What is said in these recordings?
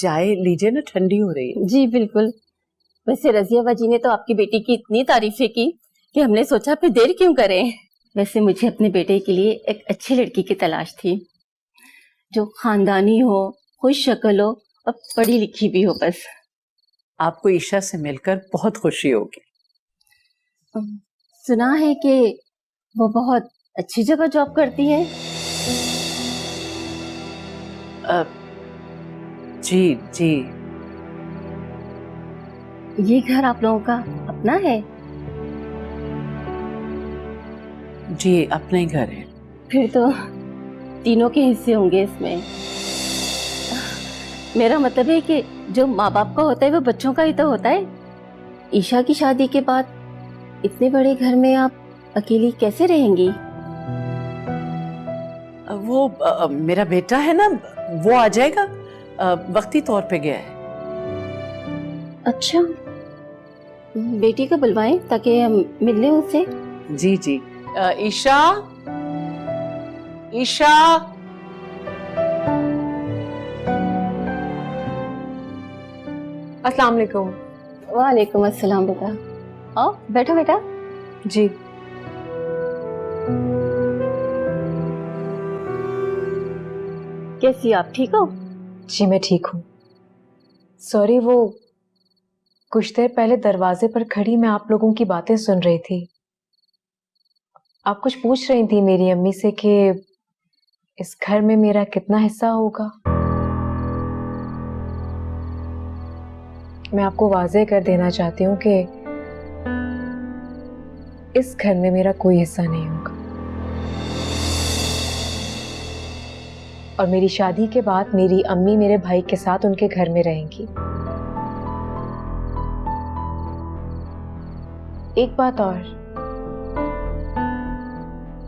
चाय लीजिए ना, ठंडी हो रही है। जी बिल्कुल। वैसे रजिया बाजी ने तो आपकी बेटी की इतनी तारीफें की कि हमने सोचा फिर देर क्यों करें। वैसे मुझे अपने बेटे के लिए एक अच्छी लड़की की तलाश थी, जो खानदानी हो, खुश शक्ल हो और पढ़ी लिखी भी हो। बस आपको ईशा से मिलकर बहुत खुशी होगी। सुना है कि वो बहुत अच्छी जगह जॉब करती है। जी जी। ये घर आप लोगों का अपना है? जी अपना ही घर है। फिर तो तीनों के हिस्से होंगे इसमें। मेरा मतलब है कि जो माँ बाप का होता है वो बच्चों का ही तो होता है। ईशा की शादी के बाद इतने बड़े घर में आप अकेली कैसे रहेंगी? वो मेरा बेटा है ना, वो आ जाएगा, वक्ती तौर पे गया है। अच्छा, बेटी को बुलवाएं ताकि हम मिल लें उससे। जी जी। ईशा, ईशा। अस्सलाम वालेकुम। वालेकुम अस्सलाम। बेटा आओ, बैठो बेटा। जी। कैसी आप, ठीक हो? जी मैं ठीक हूँ। सॉरी, वो कुछ देर पहले दरवाजे पर खड़ी मैं आप लोगों की बातें सुन रही थी। आप कुछ पूछ रही थी मेरी अम्मी से कि इस घर में मेरा कितना हिस्सा होगा। मैं आपको वाज़ेह कर देना चाहती हूँ कि इस घर में मेरा कोई हिस्सा नहीं होगा, और मेरी शादी के बाद मेरी अम्मी मेरे भाई के साथ उनके घर में रहेंगी। एक बात और,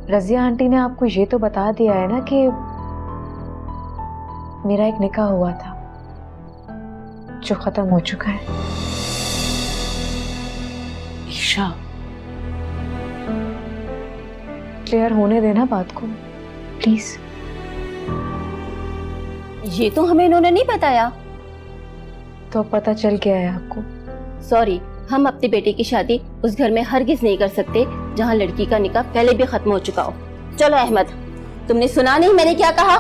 रजिया आंटी ने आपको ये तो बता दिया है ना कि मेरा एक निकाह हुआ था जो खत्म हो चुका है। ईशा, क्लियर होने देना बात को प्लीज। ये तो हमें इन्होंने नहीं बताया। तो अब पता चल गया है आपको। सॉरी, हम अपनी बेटी की शादी उस घर में हरगिज नहीं कर सकते जहाँ लड़की का निकाह पहले भी खत्म हो चुका हो। चलो अहमद, तुमने सुना नहीं मैंने क्या कहा?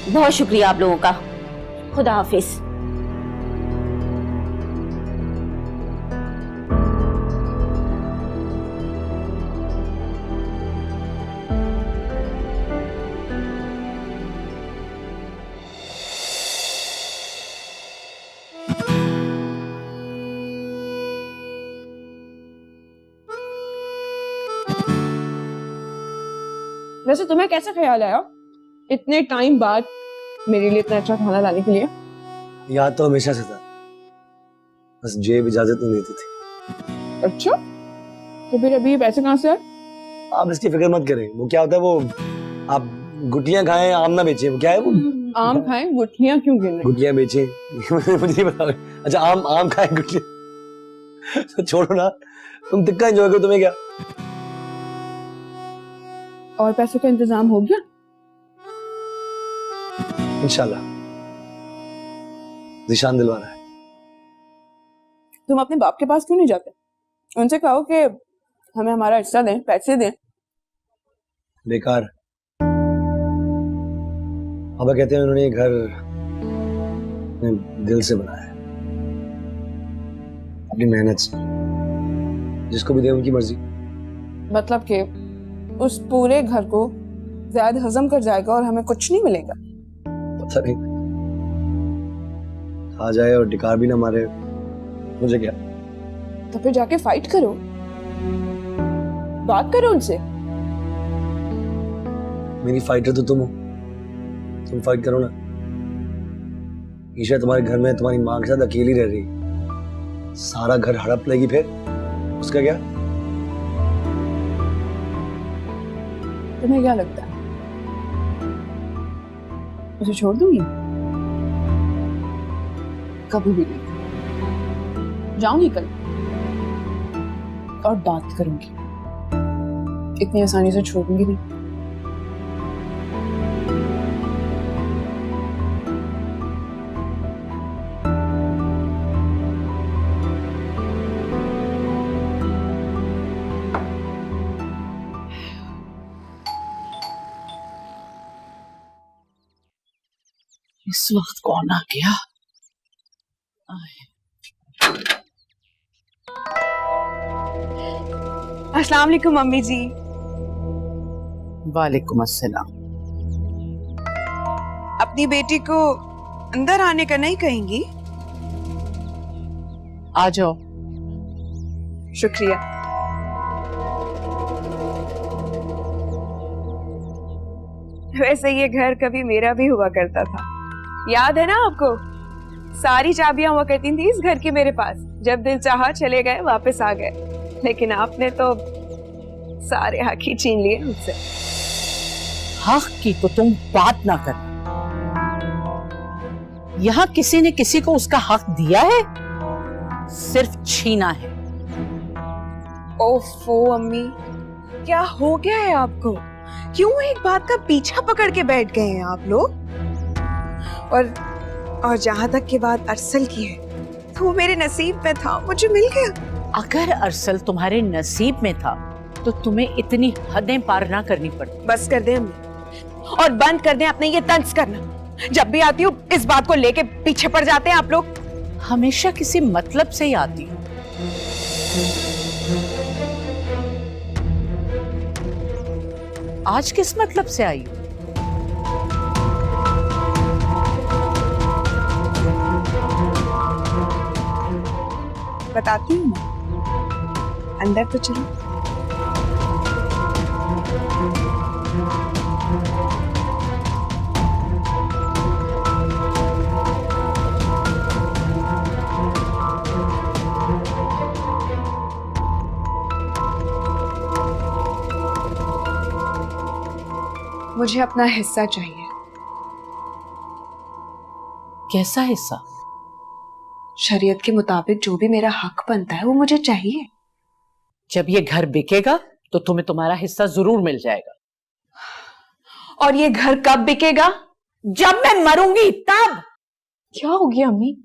बहुत शुक्रिया आप लोगों का। खुदा हाफिज। वैसे तुम्हें कैसे ख्याल आया इतने टाइम बाद मेरे लिए इतना अच्छा खाना लाने के लिए? याद तो हमेशा से था, बस जेब इजाजत नहीं देती थी। अच्छा, तो फिर अभी ये पैसे कहाँ से आए? आप इसकी फिक्र मत करें। वो क्या होता है, वो आप गुटियां खाएं आम ना बेचें, वो क्या है वो? आम खाएं गुठलियां क्यों गिन रहे? गुटियां बेचें मुझे नहीं पता। अच्छा, आम खाएं गुटियां तो छोड़ो ना, तुम तिक्का एंजॉय करो। तुम्हें क्या? और पैसों का इंतजाम हो गया? इंशाल्लाह। निशान दिलवाना है। तुम अपने बाप के पास क्यों नहीं जाते? उनसे कहो कि हमें हमारा हिस्सा दें, पैसे दें। बेकार। पापा कहते हैं उन्होंने ये घर अपने दिल से बनाया है, अपनी मेहनत से। जिसको भी दे उनकी मर्जी। मतलब कि उस पूरे घर को ज़ैद हजम कर जाएगा और हमें कुछ नहीं मिलेगा। पता नहीं, खा जाए और डिकार भी ना मारे, मुझे क्या? तो फिर जाके फाइट करो, बात करो उनसे। मेरी फाइटर तो तुम हो, तुम फाइट करो ना। ईशा तुम्हारे घर में तुम्हारी माँ के साथ अकेली रह रही, सारा घर हड़प लेगी, फिर उसका क्या? तुम्हें क्या लगता है उसे छोड़ दूंगी? कभी भी नहीं। जाऊंगी कल और बात करूंगी, इतनी आसानी से छोड़ूंगी नहीं। इस वक्त कौन आ गया? अस्सलाम वालेकुम मम्मी जी। वालेकुम अस्सलाम। अपनी बेटी को अंदर आने का नहीं कहेंगी? आ जाओ। शुक्रिया। वैसे ये घर कभी मेरा भी हुआ करता था, याद है ना आपको? सारी चाबियां हुआ करती थी इस घर की मेरे पास। जब दिल चाहा चले गए, वापस आ गए। लेकिन आपने तो सारे हक ही छीन लिए मुझसे। हक की तो तुम बात ना कर। यहाँ किसी ने किसी को उसका हक दिया है, सिर्फ छीना है। ओफो अम्मी, क्या हो गया है आपको? क्यों एक बात का पीछा पकड़ के बैठ गए हैं आप लोग? और जहां तक की बात अरसल की है, तो वो मेरे नसीब में था, मुझे मिल गया। अगर अरसल तुम्हारे नसीब में था तो तुम्हें इतनी हदें पार ना करनी पड़ती। बस कर दे अम्मी, और बंद कर दे अपने ये तंज करना। जब भी आती हूँ इस बात को लेके पीछे पड़ जाते हैं आप लोग। हमेशा किसी मतलब से ही आती हूँ। आज किस मतलब से आई हो? बताती हूँ मैं, अंदर तो चलो। मुझे अपना हिस्सा चाहिए। कैसा हिस्सा? शरीयत के मुताबिक जो भी मेरा हक बनता है वो मुझे चाहिए। जब ये घर बिकेगा तो तुम्हें तुम्हारा हिस्सा जरूर मिल जाएगा। और ये घर कब बिकेगा? जब मैं मरूंगी तब। क्या हो गया अम्मी?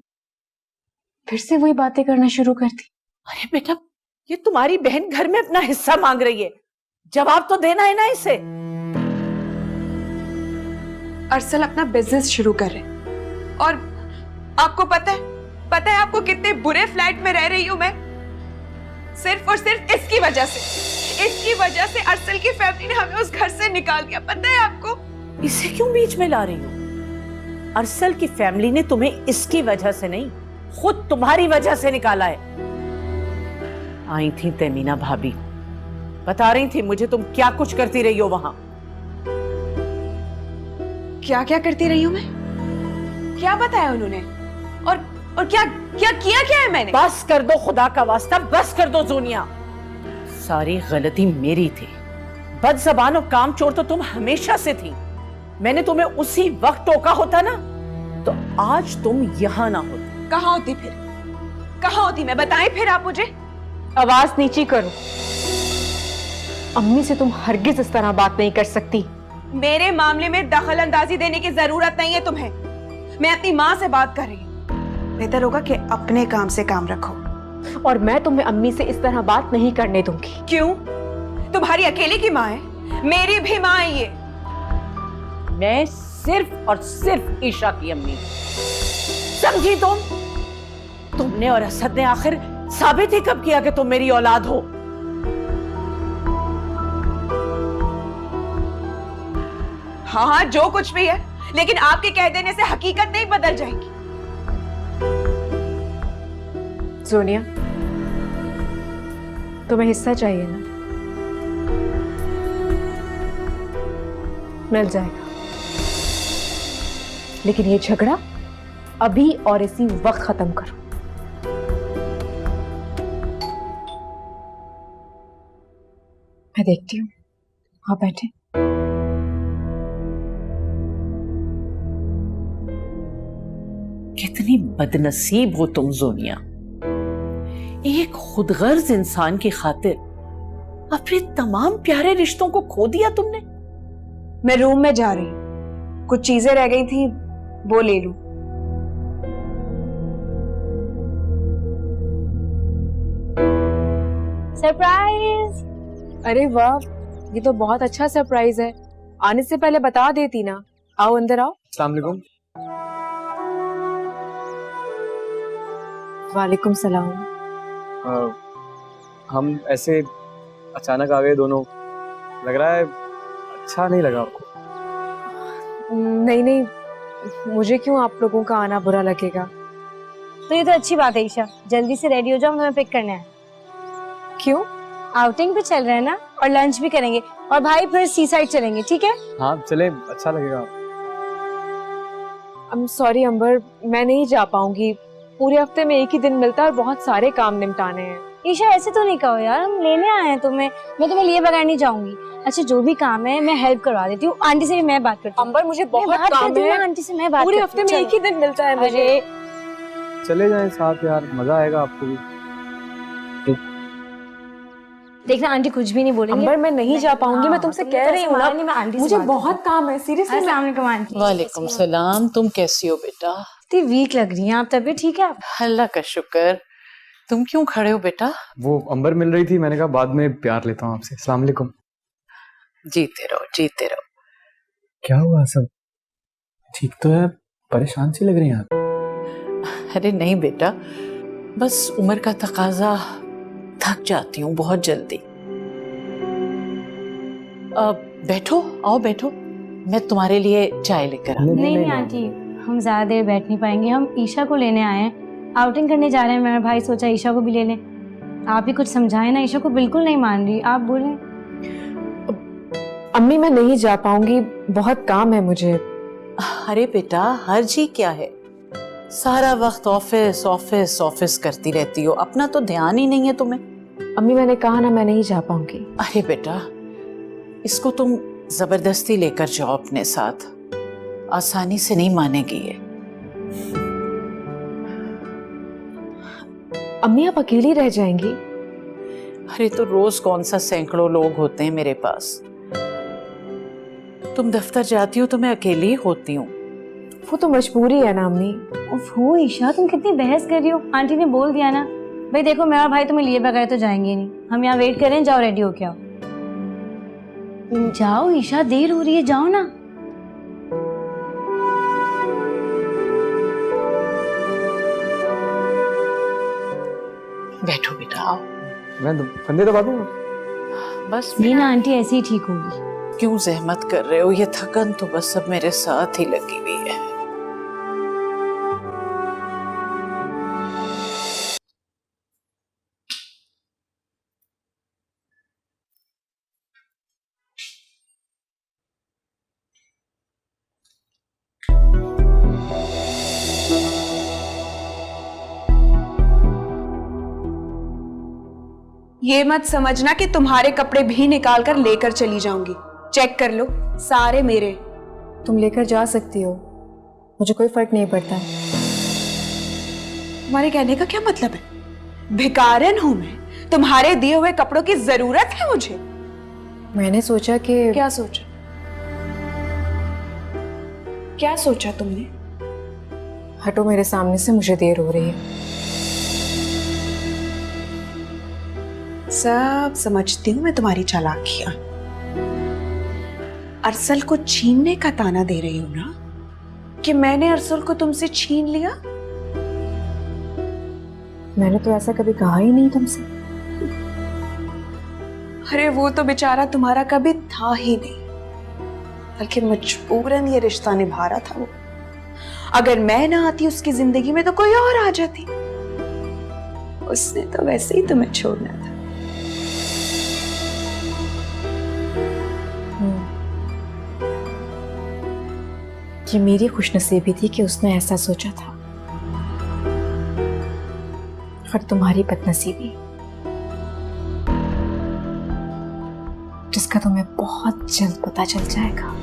फिर से वही बातें करना शुरू कर दी। अरे बेटा, ये तुम्हारी बहन घर में अपना हिस्सा मांग रही है, जवाब तो देना है ना इसे। अरसल अपना बिजनेस शुरू कर रहे, और आपको पता है आपको कितने बुरे फ्लैट में रह रही हूं मैं, सिर्फ और सिर्फ इसकी वजह से अरसल की फैमिली ने हमें उस घर से निकाल दिया। पता है आपको? इसे क्यों बीच में ला रही हो? अरसल की फैमिली ने तुम्हें इसकी वजह से नहीं, खुद तुम्हारी वजह से निकाला है। आई थी तमीना भाभी, बता रही थी मुझे तुम क्या कुछ करती रही हो वहां। क्या क्या करती रही हूं मैं? क्या बताया उन्होंने? और क्या किया है मैंने? बस कर दो खुदा का वास्ता, बस कर दो जोनिया। सारी गलती मेरी थी। बदज़बान और कामचोर तो तुम हमेशा से थी। मैंने तुम्हें उसी वक्त टोका होता ना, तो आज तुम यहाँ ना होती। कहाँ होती फिर? कहाँ होती मैं? बताएं फिर आप मुझे। आवाज नीची करो। अम्मी से तुम हरगिज इस तरह बात नहीं कर सकती। मेरे मामले में दखल अंदाजी देने की जरूरत नहीं है तुम्हें। मैं अपनी माँ से बात कर रही हूँ। बेहतर होगा कि अपने काम से काम रखो। और मैं तुम्हें अम्मी से इस तरह बात नहीं करने दूंगी। क्यों? तुम्हारी अकेले की माँ है, मेरी भी माँ है ये। मैं सिर्फ और सिर्फ ईशा की अम्मी, समझी तुम? तुमने और असद ने आखिर साबित ही कब किया कि तुम मेरी औलाद हो? हाँ, जो कुछ भी है, लेकिन आपके कह देने से हकीकत नहीं बदल जाएगी। सोनिया, तुम्हें हिस्सा चाहिए ना? मिल जाएगा, लेकिन ये झगड़ा अभी और इसी वक्त खत्म करो। मैं देखती हूँ। हाँ, बैठे। कितनी बदनसीब हो तुम जोनिया। एक खुदगर्ज इंसान की खातिर अपने तमाम प्यारे रिश्तों को खो दिया तुमने। मैं रूम में जा रही हूँ, कुछ चीजें रह गई थी, वो ले लूं। सरप्राइज! अरे वाह, ये तो बहुत अच्छा सरप्राइज है। आने से पहले बता देती ना। आओ अंदर आओ। अस्सलाम वालेकुम। वालेकुम सलाम। हम ऐसे अचानक आ गए दोनों, लग रहा है अच्छा नहीं लगा आपको? नहीं नहीं, मुझे क्यों आप लोगों का आना बुरा लगेगा? तो ये तो अच्छी बात है ईशा, जल्दी से रेडी हो जाओ, हमें पिक करना है। क्यों? आउटिंग भी चल रहा है ना, और लंच भी करेंगे, और भाई फिर सी साइड चलेंगे, ठीक है? हाँ चले, अच्छा लगेगा। सॉरी अंबर, मैं नहीं जा पाऊंगी। पूरे हफ्ते में एक ही दिन मिलता है और बहुत सारे काम निपटाने हैं। ईशा ऐसे तो नहीं कहो यार, हम लेने आए हैं तुम्हें, मैं तुम्हें लिए बगैर नहीं जाऊंगी। अच्छा जो भी काम है मैं हेल्प करवा देती हूँ, आंटी से भी मैं बात करती हूँ। अंबर मुझे मैं बहुत बात काम करती हूँ है। ना, आंटी से मैं बात पूरे करती हफ्ते हूँ, में एक ही दिन मिलता है मुझे। अरे चले जाएं साथ यार, मजा आएगा आपको भी। देखना आंटी कुछ भी नहीं बोलेंगे। अंबर मैं नहीं जा पाऊंगी, मैं तुमसे तुमने कह तो रही ऐसे हूँ ना, माना नहीं, मैं आंटी से मुझे बात बहुत काम है। सीरियसली अस्सलाम वालेकुम आंटी। वालेकुम सलाम। तुम कैसी हो बेटा? इतनी वीक लग रही हैं आप, तबीयत ठीक है आप? अल्लाह का शुक्र। तुम क्यों खड़े हो बेटा? वो अंबर मिल रही थी, मैंने कहा बाद में प्यार लेता हूँ आपसे। अस्सलाम वालेकुम। जीते रहो जीते रहो। क्या हुआ सब ठीक तो है? परेशान सी लग रही हैं आप। अरे नहीं बेटा, बस उम्र का तकाजा, थक जाती हूँ बहुत जल्दी। बैठो, आओ बैठो, मैं तुम्हारे लिए चाय लेकर आती नहीं नहीं आंटी, हम ज्यादा देर बैठ नहीं पाएंगे, हम ईशा को लेने आए हैं, आउटिंग करने जा रहे हैं। मेरा भाई सोचा ईशा को भी ले लें। आप ही कुछ समझाएं ना, ईशा को बिल्कुल नहीं मान रही, आप बोलें। अम्मी मैं नहीं जा पाऊंगी, बहुत काम है मुझे। अरे बेटा हर्ज ही क्या है, सारा वक्त ऑफिस ऑफिस ऑफिस करती रहती हो, अपना तो ध्यान ही नहीं है तुम्हें। अम्मी मैंने कहा ना, मैं नहीं जा पाऊंगी। अरे बेटा इसको तुम जबरदस्ती लेकर जाओ अपने साथ, आसानी से नहीं मानेगी ये। अम्मी आप अकेली रह जाएंगी? अरे तो रोज कौन सा सैकड़ों लोग होते हैं मेरे पास, तुम दफ्तर जाती हो तो मैं अकेली ही होती हूँ। वो तो मजबूरी है ना अम्मी। ओहो ईशा, तुम कितनी बहस कर रही हो, आंटी ने बोल दिया ना। भाई देखो मेरा भाई तुम्हें लिए बगैर तो जाएंगे नहीं, हम यहाँ वेट करें, जाओ रेडी हो के आओ। जाओ ईशा, देर हो रही है, जाओ ना। बैठो बेटा आओ। मैं कंधे दबा दूंगा। बस ये ना आंटी ऐसे ही ठीक होगी। क्यों जहमत कर रहे हो, ये थकन तो बस सब मेरे साथ ही लगी हुई है। ये मत समझना कि तुम्हारे कपड़े भी निकाल कर लेकर चली जाऊंगी। चेक कर लो, सारे मेरे। तुम लेकर जा सकती हो, मुझे कोई फर्क नहीं पड़ता। तुम्हारे कहने का क्या मतलब है? भिखारन हूं मैं, तुम्हारे दिए हुए कपड़ों की जरूरत है मुझे। मैंने सोचा कि क्या सोचा? क्या सोचा तुमने? हटो मेरे सामने से, मुझे देर हो रही है। सब समझती हूँ मैं तुम्हारी चालाकियां। अरसल को छीनने का ताना दे रही हूं ना, कि मैंने अरसल को तुमसे छीन लिया। मैंने तो ऐसा कभी कहा ही नहीं तुमसे। अरे वो तो बेचारा तुम्हारा कभी था ही नहीं, बल्कि मजबूरन ये रिश्ता निभा रहा था वो। अगर मैं ना आती उसकी जिंदगी में तो कोई और आ जाती। उसने तो वैसे ही तुम्हें छोड़ना था। ये मेरी खुशनसीबी थी कि उसने ऐसा सोचा था, और तुम्हारी बदनसीबी, जिसका तुम्हें बहुत जल्द पता चल जाएगा।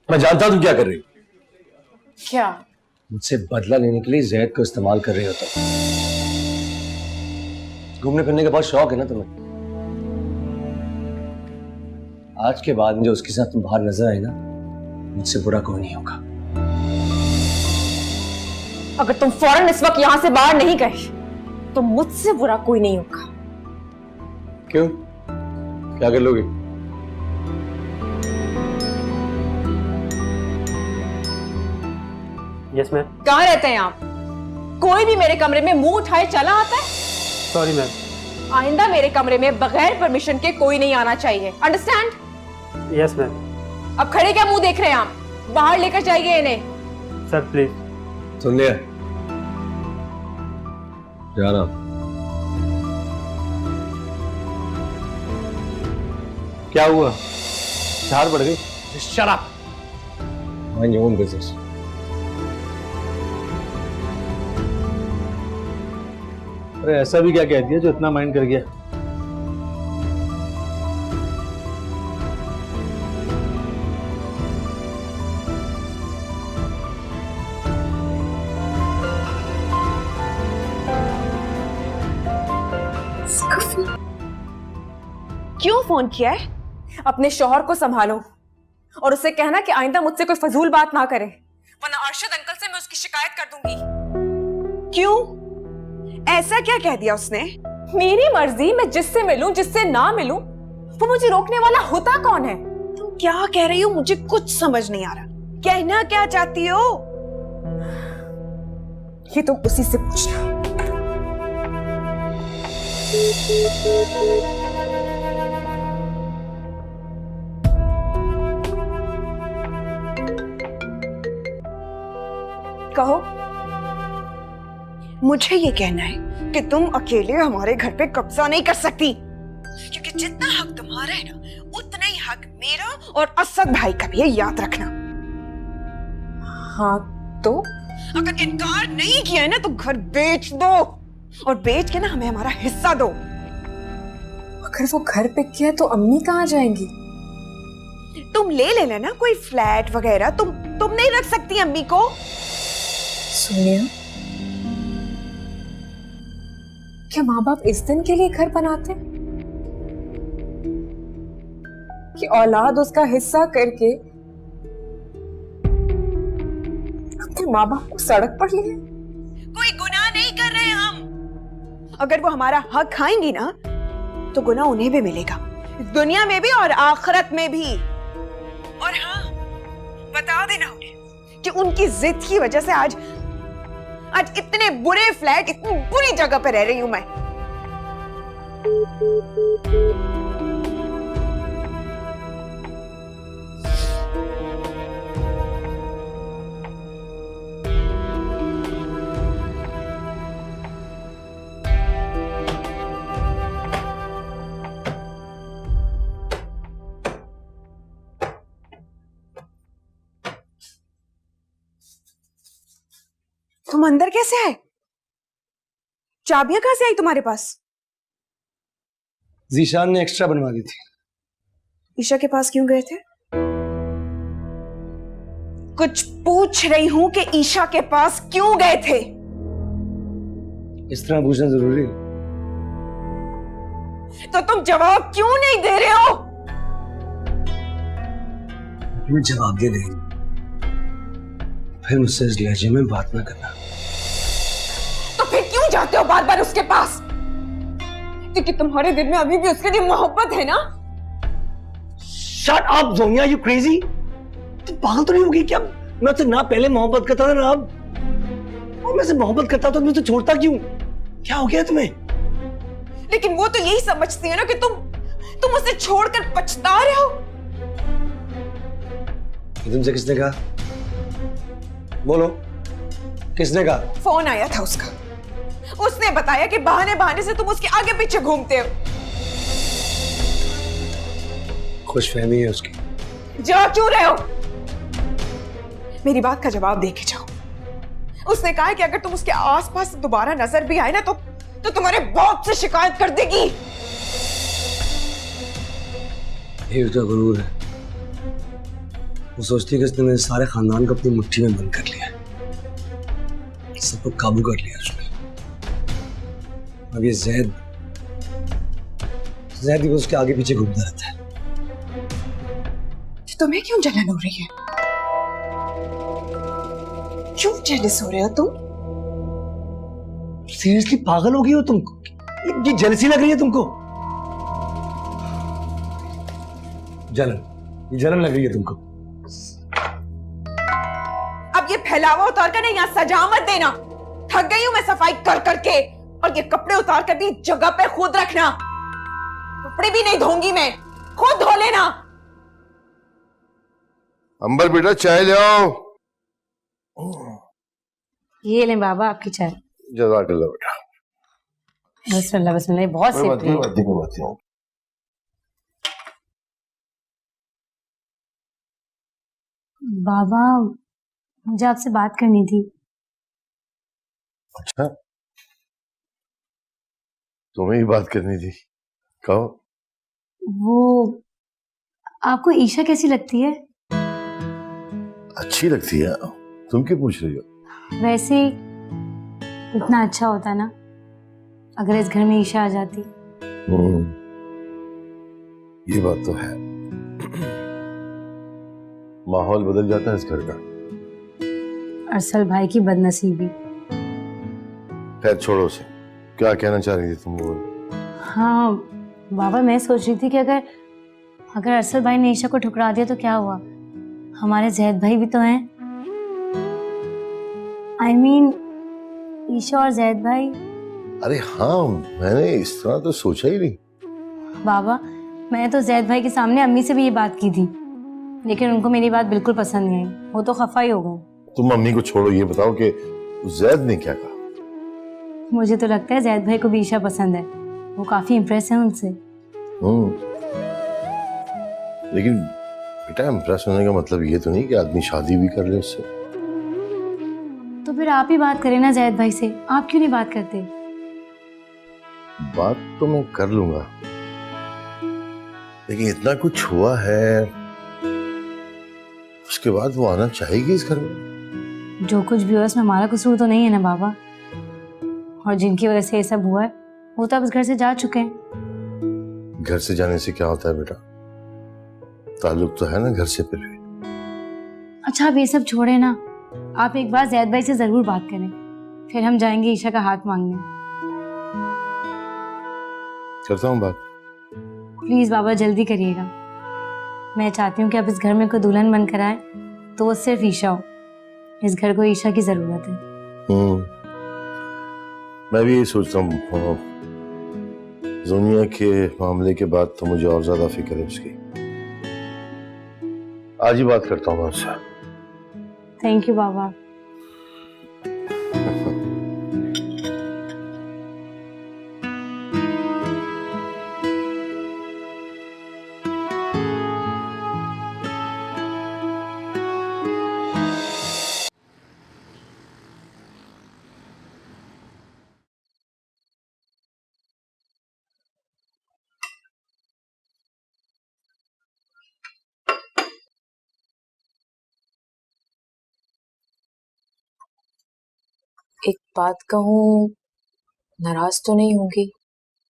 मैं जानता हूं तुम क्या कर रही हो। क्या? मुझसे बदला लेने के लिए जैद को इस्तेमाल कर रही हो तुम। घूमने फिरने का बहुत शौक है ना तुम्हें। आज के बाद मुझे उसके साथ तुम बाहर नजर आई ना, मुझसे बुरा कोई नहीं होगा। अगर तुम फौरन इस वक्त यहां से बाहर नहीं गए तो मुझसे बुरा कोई नहीं होगा। क्यों, क्या कर लोगे? Yes ma'am. कहाँ रहते हैं आप? कोई भी मेरे कमरे में मुंह उठाए चला आता है? Sorry ma'am. आइंदा मेरे कमरे में बगैर परमिशन के कोई नहीं आना चाहिए, अंडरस्टैंड? Yes ma'am. अब खड़े क्या मुंह देख रहे हैं आप? बाहर लेकर जाइए इन्हें। Sir please. सुन लिया? जाना। क्या हुआ, झाड़ पड़ गई? Shut up. Mind your own business. अरे ऐसा भी क्या कह दिया जो इतना माइंड कर गया? क्यों फोन किया है? अपने शौहर को संभालो और उसे कहना कि आइंदा मुझसे कोई फजूल बात ना करे, वरना अरशद अंकल से मैं उसकी शिकायत कर दूंगी। क्यों? ऐसा क्या कह दिया उसने? मेरी मर्जी, मैं जिससे मिलूं जिससे ना मिलूं, वो मुझे रोकने वाला होता कौन है? तुम क्या कह रही हो? मुझे कुछ समझ नहीं आ रहा। कहना क्या चाहती हो? ये तुम उसी से पूछना। कहो। मुझे ये कहना है कि तुम अकेले हमारे घर पे कब्जा नहीं कर सकती, क्योंकि जितना हक तुम्हारा है ना, उतना ही हक मेरा और असद भाई का भी है, याद रखना। हाँ तो अगर इनकार नहीं किया है ना तो घर बेच दो, और बेच के ना हमें हमारा हिस्सा दो। अगर वो घर पे किया तो अम्मी कहाँ जाएंगी? तुम ले लेना ना कोई फ्लैट वगैरह। तुम नहीं रख सकती अम्मी को। सोनिया, क्या माँ बाप इस दिन के लिए घर बनाते कि औलाद उसका हिस्सा करके अपने माँ बाप को सड़क पर ले? कोई गुनाह नहीं कर रहे हम। अगर वो हमारा हक खाएंगी ना तो गुनाह उन्हें भी मिलेगा, दुनिया में भी और आखिरत में भी। और हाँ, बता देना उन्हें कि उनकी जिद की वजह से आज इतने बुरे फ्लैट, इतनी बुरी जगह पर रह रही हूं मैं। तुम अंदर कैसे आए? चाबियां कहां से आई तुम्हारे पास? जीशान ने एक्स्ट्रा बनवा दी थी। ईशा के पास क्यों गए थे? कुछ पूछ रही हूं कि ईशा के पास क्यों गए थे? इस तरह पूछना जरूरी है? तो तुम जवाब क्यों नहीं दे रहे हो? मैं जवाब दे देंगे, फिर मुझसे इस लहजे में बात ना करना। तो फिर क्यों जाते हो बार बार उसके पास? क्योंकि तुम्हारे दिल में अभी भी उसके लिए मोहब्बत है ना? Shut up, Zonia, you crazy? तुम पागल तो नहीं होगी क्या? मैं उससे ना पहले मोहब्बत करता था ना अब। और मैं से मोहब्बत करता तो मैं तो छोड़ता क्यों? क्या हो गया तुम्हें? लेकिन वो तो यही समझती है ना कि तुम उसे छोड़कर पछता रहे हो। तुमसे किसने कहा? बोलो, किसने कहा? फोन आया था उसका। उसने बताया कि बहाने बहाने से तुम उसके आगे पीछे घूमते हो। खुशफहमी है उसकी। जा क्यों रहे हो? मेरी बात का जवाब दे के जाओ। उसने कहा है कि अगर तुम उसके आसपास दोबारा नजर भी आए ना तो तुम्हारे बाप से शिकायत कर देगी। ये उसका गुरूर है। वो सोचती है कि उसने मेरे सारे खानदान को अपनी मुट्ठी में बंद कर लिया है। सबको काबू कर लिया उसने। अब ये जैद भी उसके आगे पीछे घूमता रहता है। तुम्हें क्यों जलन हो रही है? क्यों जेलस हो रहे हो तुम? सीरियसली पागल हो गई हो तुम? ये जेलसी लग रही है तुमको? ये जलन लग रही है तुमको? अब ये फैलावा उतार कर यहाँ सजा मत देना। थक गई हूं मैं सफाई कर करके। और ये कपड़े उतार कर भी जगह पे खुद रखना। कपड़े भी नहीं धोऊंगी मैं, खुद धो लेना। अंबर बेटा चाय ले आओ। ये लें बाबा आपकी चाय। जज़ाकल्लाह बेटा। बिस्मिल्लाह बिस्मिल्लाह, बहुत कोई बात सिपरी है। नहीं, कोई बात नहीं। बाबा मुझे आपसे बात करनी थी। अच्छा, तुम्हें ही बात करनी थी, कहो। वो आपको ईशा कैसी लगती है? अच्छी लगती है, तुम क्यों पूछ रही हो? वैसे इतना अच्छा होता ना अगर इस घर में ईशा आ जाती। ये बात तो है। माहौल बदल जाता है इस घर का। अरसल भाई की बदनसीबी। खैर छोड़ो उसे, क्या कहना चाह रही थी तुम? वो हाँ बाबा, मैं सोच रही थी कि अगर अरसल भाई ने ईशा को ठुकरा दिया तो क्या हुआ? हमारे जैद भाई भी तो हैं। I mean, ईशा और जैद भाई। अरे हाँ, मैंने इस तरह तो सोचा ही नहीं। बाबा मैंने तो जैद भाई के सामने अम्मी से भी ये बात की थी, लेकिन उनको मेरी बात बिल्कुल पसंद नहीं आई। वो तो खफा ही हो गए। तुम अम्मी को छोड़ो, ये बताओ कि जैद ने क्या कहा? मुझे तो लगता है जैद भाई को भी ईशा पसंद है। वो काफी इम्प्रेस है उनसे। लेकिन बेटा, इम्प्रेस होने का मतलब ये तो नहीं कि आदमी शादी भी कर ले उससे। तो फिर आप ही बात करें ना जैद भाई से। आप क्यों नहीं बात करते? बात तो मैं कर लूंगा, लेकिन इतना कुछ हुआ है, उसके बाद वो आना चाहेगी इस घर में। जो कुछ भी हुआ उसमें हमारा कसूर तो नहीं है ना बाबा। और जिनकी वजह से ये सब हुआ है वो तो अब इस घर से जा चुके हैं। घर से जाने से क्या होता है बेटा? ताल्लुक तो है ना घर से पहले। अच्छा आप ये सब छोड़े ना, आप एक बार जैद भाई से जरूर बात करें, फिर हम जाएंगे ईशा का हाथ मांगने। करता हूँ बात। प्लीज बाबा जल्दी करिएगा। मैं चाहती हूँ कि आप इस घर में कोई दुल्हन बनकर आए तो वो सिर्फ ईशा हो। इस घर को ईशा की जरूरत है। मैं भी यही सोचता हूँ। दुनिया के मामले के बाद तो मुझे और ज्यादा फिक्र है उसकी। आज ही बात करता हूँ उससे। थैंक यू बाबा। एक बात कहूँ, नाराज तो नहीं होंगी?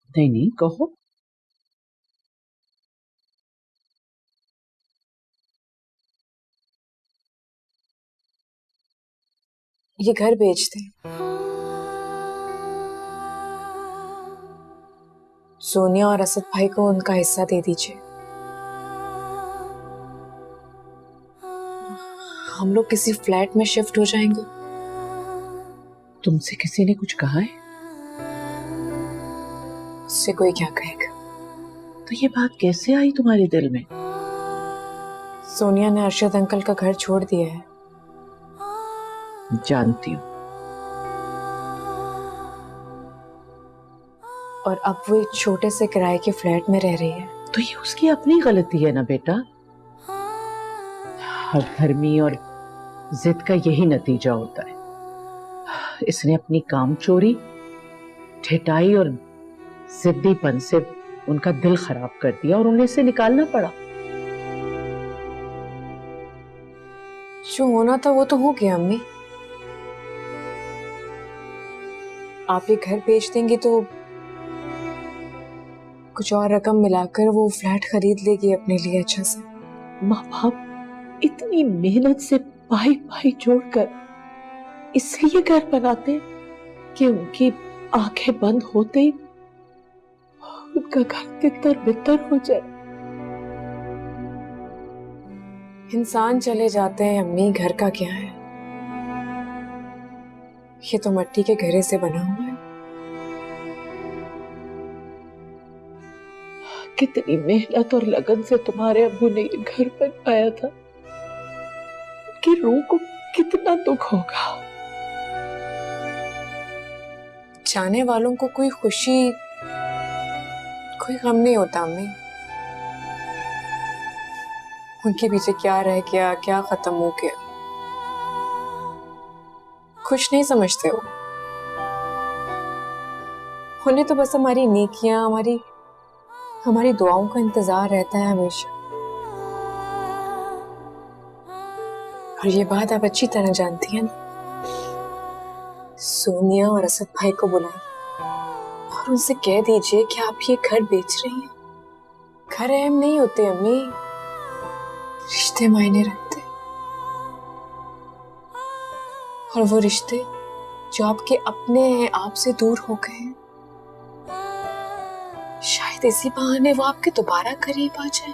नहीं नहीं, कहो। ये घर बेच दे। सोनिया और असद भाई को उनका हिस्सा दे दीजिए। हम लोग किसी फ्लैट में शिफ्ट हो जाएंगे। तुमसे किसी ने कुछ कहा है? उससे कोई क्या कहेगा? तो ये बात कैसे आई तुम्हारे दिल में? सोनिया ने अरशद अंकल का घर छोड़ दिया है। जानती हूँ। और अब वो एक छोटे से किराए के फ्लैट में रह रही है। तो ये उसकी अपनी गलती है ना बेटा। हर धर्मी और जिद का यही नतीजा होता है। इसने अपनी कामचोरी, ठेठाई और जिद्दीपन से उनका दिल खराब कर दिया और उन्हें इसे निकालना पड़ा। जो होना था वो तो हो गया अम्मी। आप ये घर बेच देंगी तो कुछ और रकम मिलाकर वो फ्लैट खरीद लेगी अपने लिए अच्छा से। माँ बाप इतनी मेहनत से पाई पाई जोड़कर इसलिए घर बनाते हैं कि उनकी आंखें बंद होते ही उनका घर तितर बितर हो जाए। इंसान चले जाते हैं अम्मी, घर का क्या है? ये तो मिट्टी के घड़े से बना हुआ है। कितनी मेहनत और लगन से तुम्हारे अब्बू ने ये घर बनवाया था, कि रूह को कितना दुख होगा। जाने वालों को कोई खुशी कोई गम नहीं होता अम्मी। उनके पीछे क्या रह गया, क्या खत्म हो गया, कुछ नहीं समझते हो। उन्हें तो बस हमारी नेकियां, हमारी दुआओं का इंतजार रहता है हमेशा। और ये बात आप अच्छी तरह जानती हैं ना। सोनिया और असद भाई को बुलाइए और उनसे कह दीजिए कि आप ये घर बेच रही हैं। घर अहम नहीं होते अम्मी, रिश्ते मायने रखते। और वो रिश्ते जो आपके अपने हैं, आपसे दूर हो गए हैं, शायद इसी बहाने वो आपके दोबारा करीब आ जाए।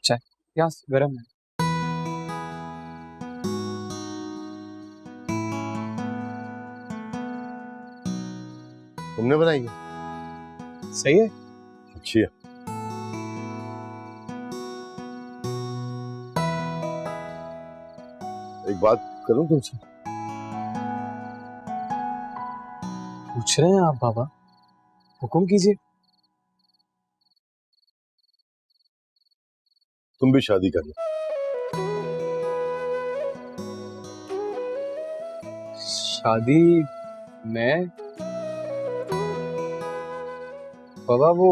चाय यहाँ गरम है। तुमने बनाई है? सही है। अच्छी है। एक बात करूं तुमसे? पूछ रहे हैं आप बाबा, हुक्म कीजिए। तुम भी शादी कर लो। शादी? मैं? बाबा वो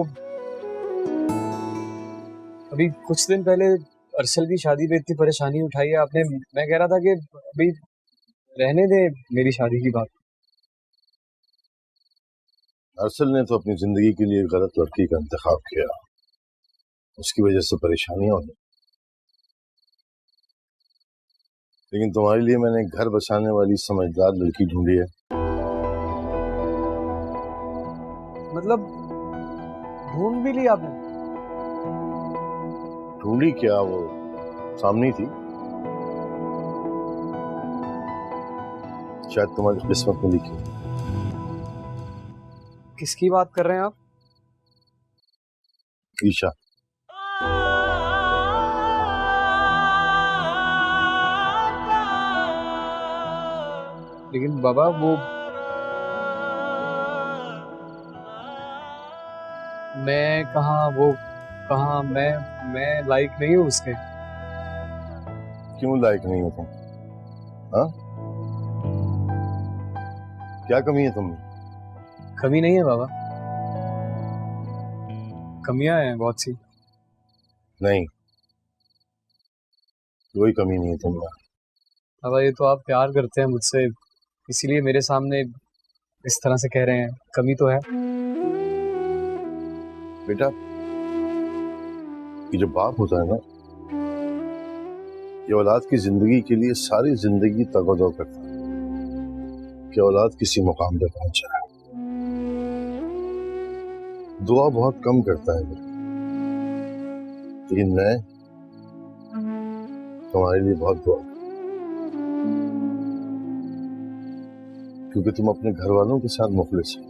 अभी कुछ दिन पहले अरसल की शादी पे इतनी परेशानी उठाई है आपने। मैं कह रहा था कि अभी रहने दे मेरी शादी की बात। अरसल ने तो अपनी जिंदगी के लिए गलत लड़की का इंतखाब किया, उसकी वजह से परेशानियां होनी। लेकिन तुम्हारे लिए मैंने घर बसाने वाली समझदार लड़की ढूंढी है। मतलब ढूंढ भी ली आपने? ढूंढी क्या, वो सामने थी। शायद तुम्हारी किस्मत में लिखी। किसकी बात कर रहे हैं आप? ईशा। लेकिन बाबा वो मैं कहाँ, वो कहाँ, मैं लायक नहीं हूँ उसके। क्यों लायक नहीं हो तुम? हाँ, क्या कमी है तुम में? कमी नहीं है बाबा, कमियां हैं बहुत सी। नहीं, कोई कमी नहीं है तुम में। बाबा ये तो आप प्यार करते हैं मुझसे, इसीलिए मेरे सामने इस तरह से कह रहे हैं। कमी तो है बेटा, ये जो बाप होता है ना, ये औलाद की जिंदगी के लिए सारी जिंदगी तगदो करता है कि औलाद किसी मुकाम पे पहुंच जाए। दुआ बहुत कम करता है, लेकिन मैं तुम्हारे लिए बहुत दुआ, क्योंकि तुम अपने घर वालों के साथ मुखलिस हो,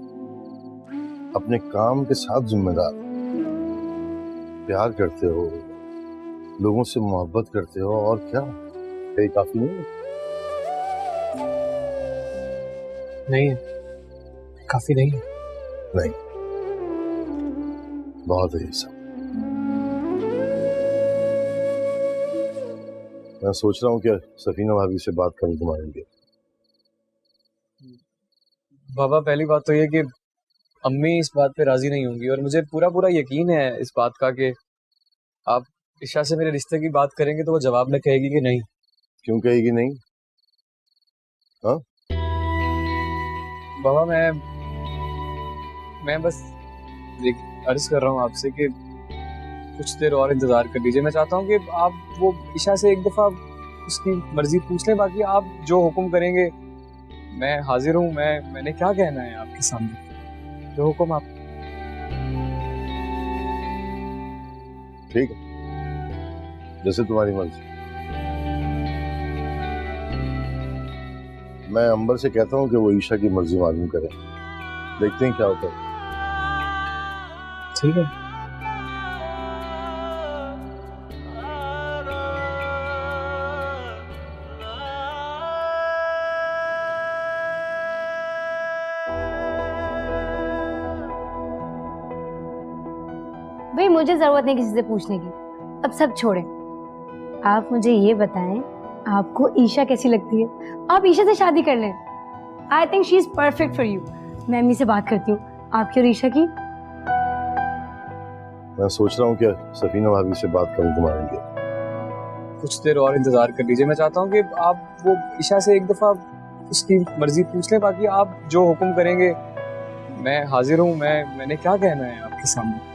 अपने काम के साथ जिम्मेदार, प्यार करते हो, लोगों से मोहब्बत करते हो, और क्या ये काफी नहीं? नहीं है, काफी नहीं है। नहीं, बहुत है ये सब। मैं सोच रहा हूँ कि सफीना भाभी से बात करूँ तुम्हारे लिए। बाबा पहली बात तो ये कि अम्मी इस बात पे राजी नहीं होंगी, और मुझे पूरा पूरा यकीन है इस बात का कि आप ईशा से मेरे रिश्ते की बात करेंगे तो वो जवाब में कहेगी कि नहीं। क्यों कहेगी नहीं? हाँ, बाबा मैं बस अर्ज कर रहा हूँ आपसे कि कुछ देर और इंतजार कर लीजिए। मैं चाहता हूँ कि आप वो ईशा से एक दफा उसकी मर्जी पूछ लें, बाकी आप जो हुक्म करेंगे मैं हाजिर हूँ। मैंने क्या कहना है आपके सामने, जो हुक्म आप। ठीक है, जैसे तुम्हारी मर्जी। मैं अंबर से कहता हूँ कि वो ईशा की मर्जी मालूम करे, देखते हैं क्या होता है। ठीक है। भाई मुझे जरूरत नहीं किसी से पूछने की, अब सब छोड़ें। आप मुझे ये बताएं, आपको ईशा कैसी लगती है? आप ईशा से शादी कर लें। I think she is perfect for you. मैं अम्मी से बात करती हूँ आपकी और ईशा की। मैं सोच रहा हूँ कि सफीना भाभी से बात करूँ तुम्हारे लिए। कुछ देर और इंतजार कर लीजिए। मैं चाहता हूँ कि आप वो ईशा से एक दफा उसकी मर्जी पूछ लें, बाकी आप जो हुक्म करेंगे मैं हाजिर हूँ। मैंने क्या कहना है आपके सामने।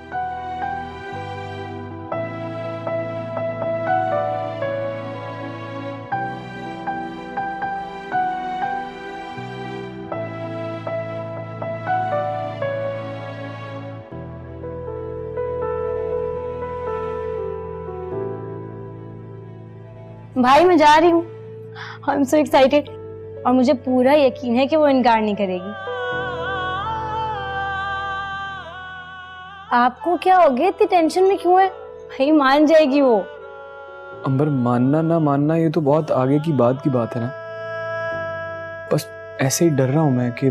भाई मैं जा रही हूँ। आई एम सो एक्साइटेड और मुझे पूरा यकीन है कि वो इनकार नहीं करेगी। आपको क्या हो गया, इतनी टेंशन में क्यों है? भाई मान जाएगी वो। अंबर, मानना ना मानना ये तो बहुत आगे की बात है ना। बस ऐसे ही डर रहा हूँ मैं कि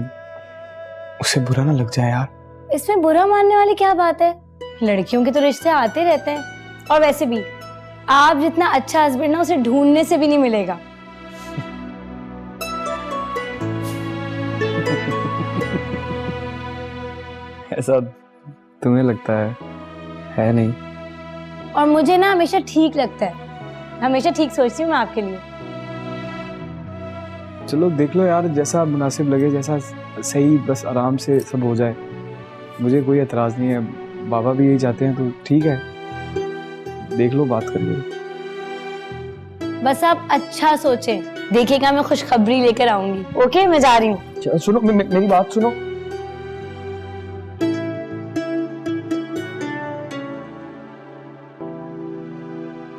उसे बुरा ना लग जाए यार। इसमें बुरा मानने वाली क्या बात है? लड़कियों के तो रिश्ते आते रहते हैं, और वैसे भी आप जितना अच्छा हस्बैंड ना उसे ढूंढने से भी नहीं मिलेगा। ऐसा तुम्हें लगता है नहीं? और मुझे ना हमेशा ठीक लगता है, हमेशा ठीक सोचती हूँ मैं आपके लिए। चलो देख लो यार, जैसा मुनासिब लगे, जैसा सही, बस आराम से सब हो जाए। मुझे कोई एतराज नहीं है, बाबा भी यही चाहते हैं, तो ठीक है, देख लो, बात कर लो। बस आप अच्छा सोचें, देखिएगा मैं खुशखबरी लेकर आऊंगी। ओके, मैं जा रही हूँ। सुनो, मेरी बात सुनो।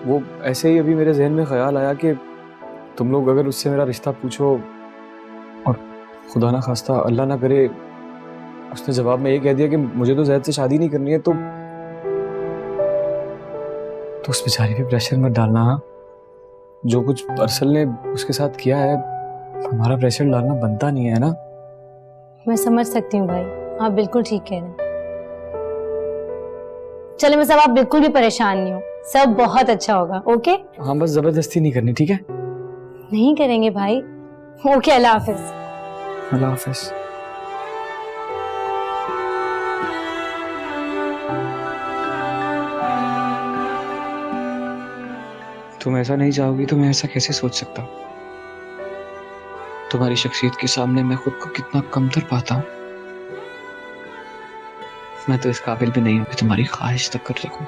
वो ऐसे ही अभी मेरे जहन में ख्याल आया कि तुम लोग अगर उससे मेरा रिश्ता पूछो और खुदा ना खास्ता, अल्लाह ना करे, उसने जवाब में ये कह दिया कि मुझे तो ज़ैद से शादी नहीं करनी है, तो उस बेचारी पे प्रेशर मत डालना। हाँ, जो कुछ अरसल ने उसके साथ किया है, हमारा प्रेशर डालना बनता नहीं है ना। मैं समझ सकती हूँ भाई, आप बिल्कुल ठीक कह रहे हैं। चले मैं सब, आप बिल्कुल भी परेशान नहीं हो, सब बहुत अच्छा होगा। ओके? हाँ, बस जबरदस्ती नहीं करनी, ठीक है? नहीं करेंगे भाई। ओके, अल्लाह हाफिज। अल्लाह हाफिज। तुम ऐसा नहीं चाहोगी तो मैं ऐसा कैसे सोच सकता हूँ? तुम्हारी शख्सियत के सामने मैं खुद को कितना कमतर पाता हूँ। मैं तो इस काबिल भी नहीं हूँ कि तुम्हारी ख्वाहिश तक कर सकूं।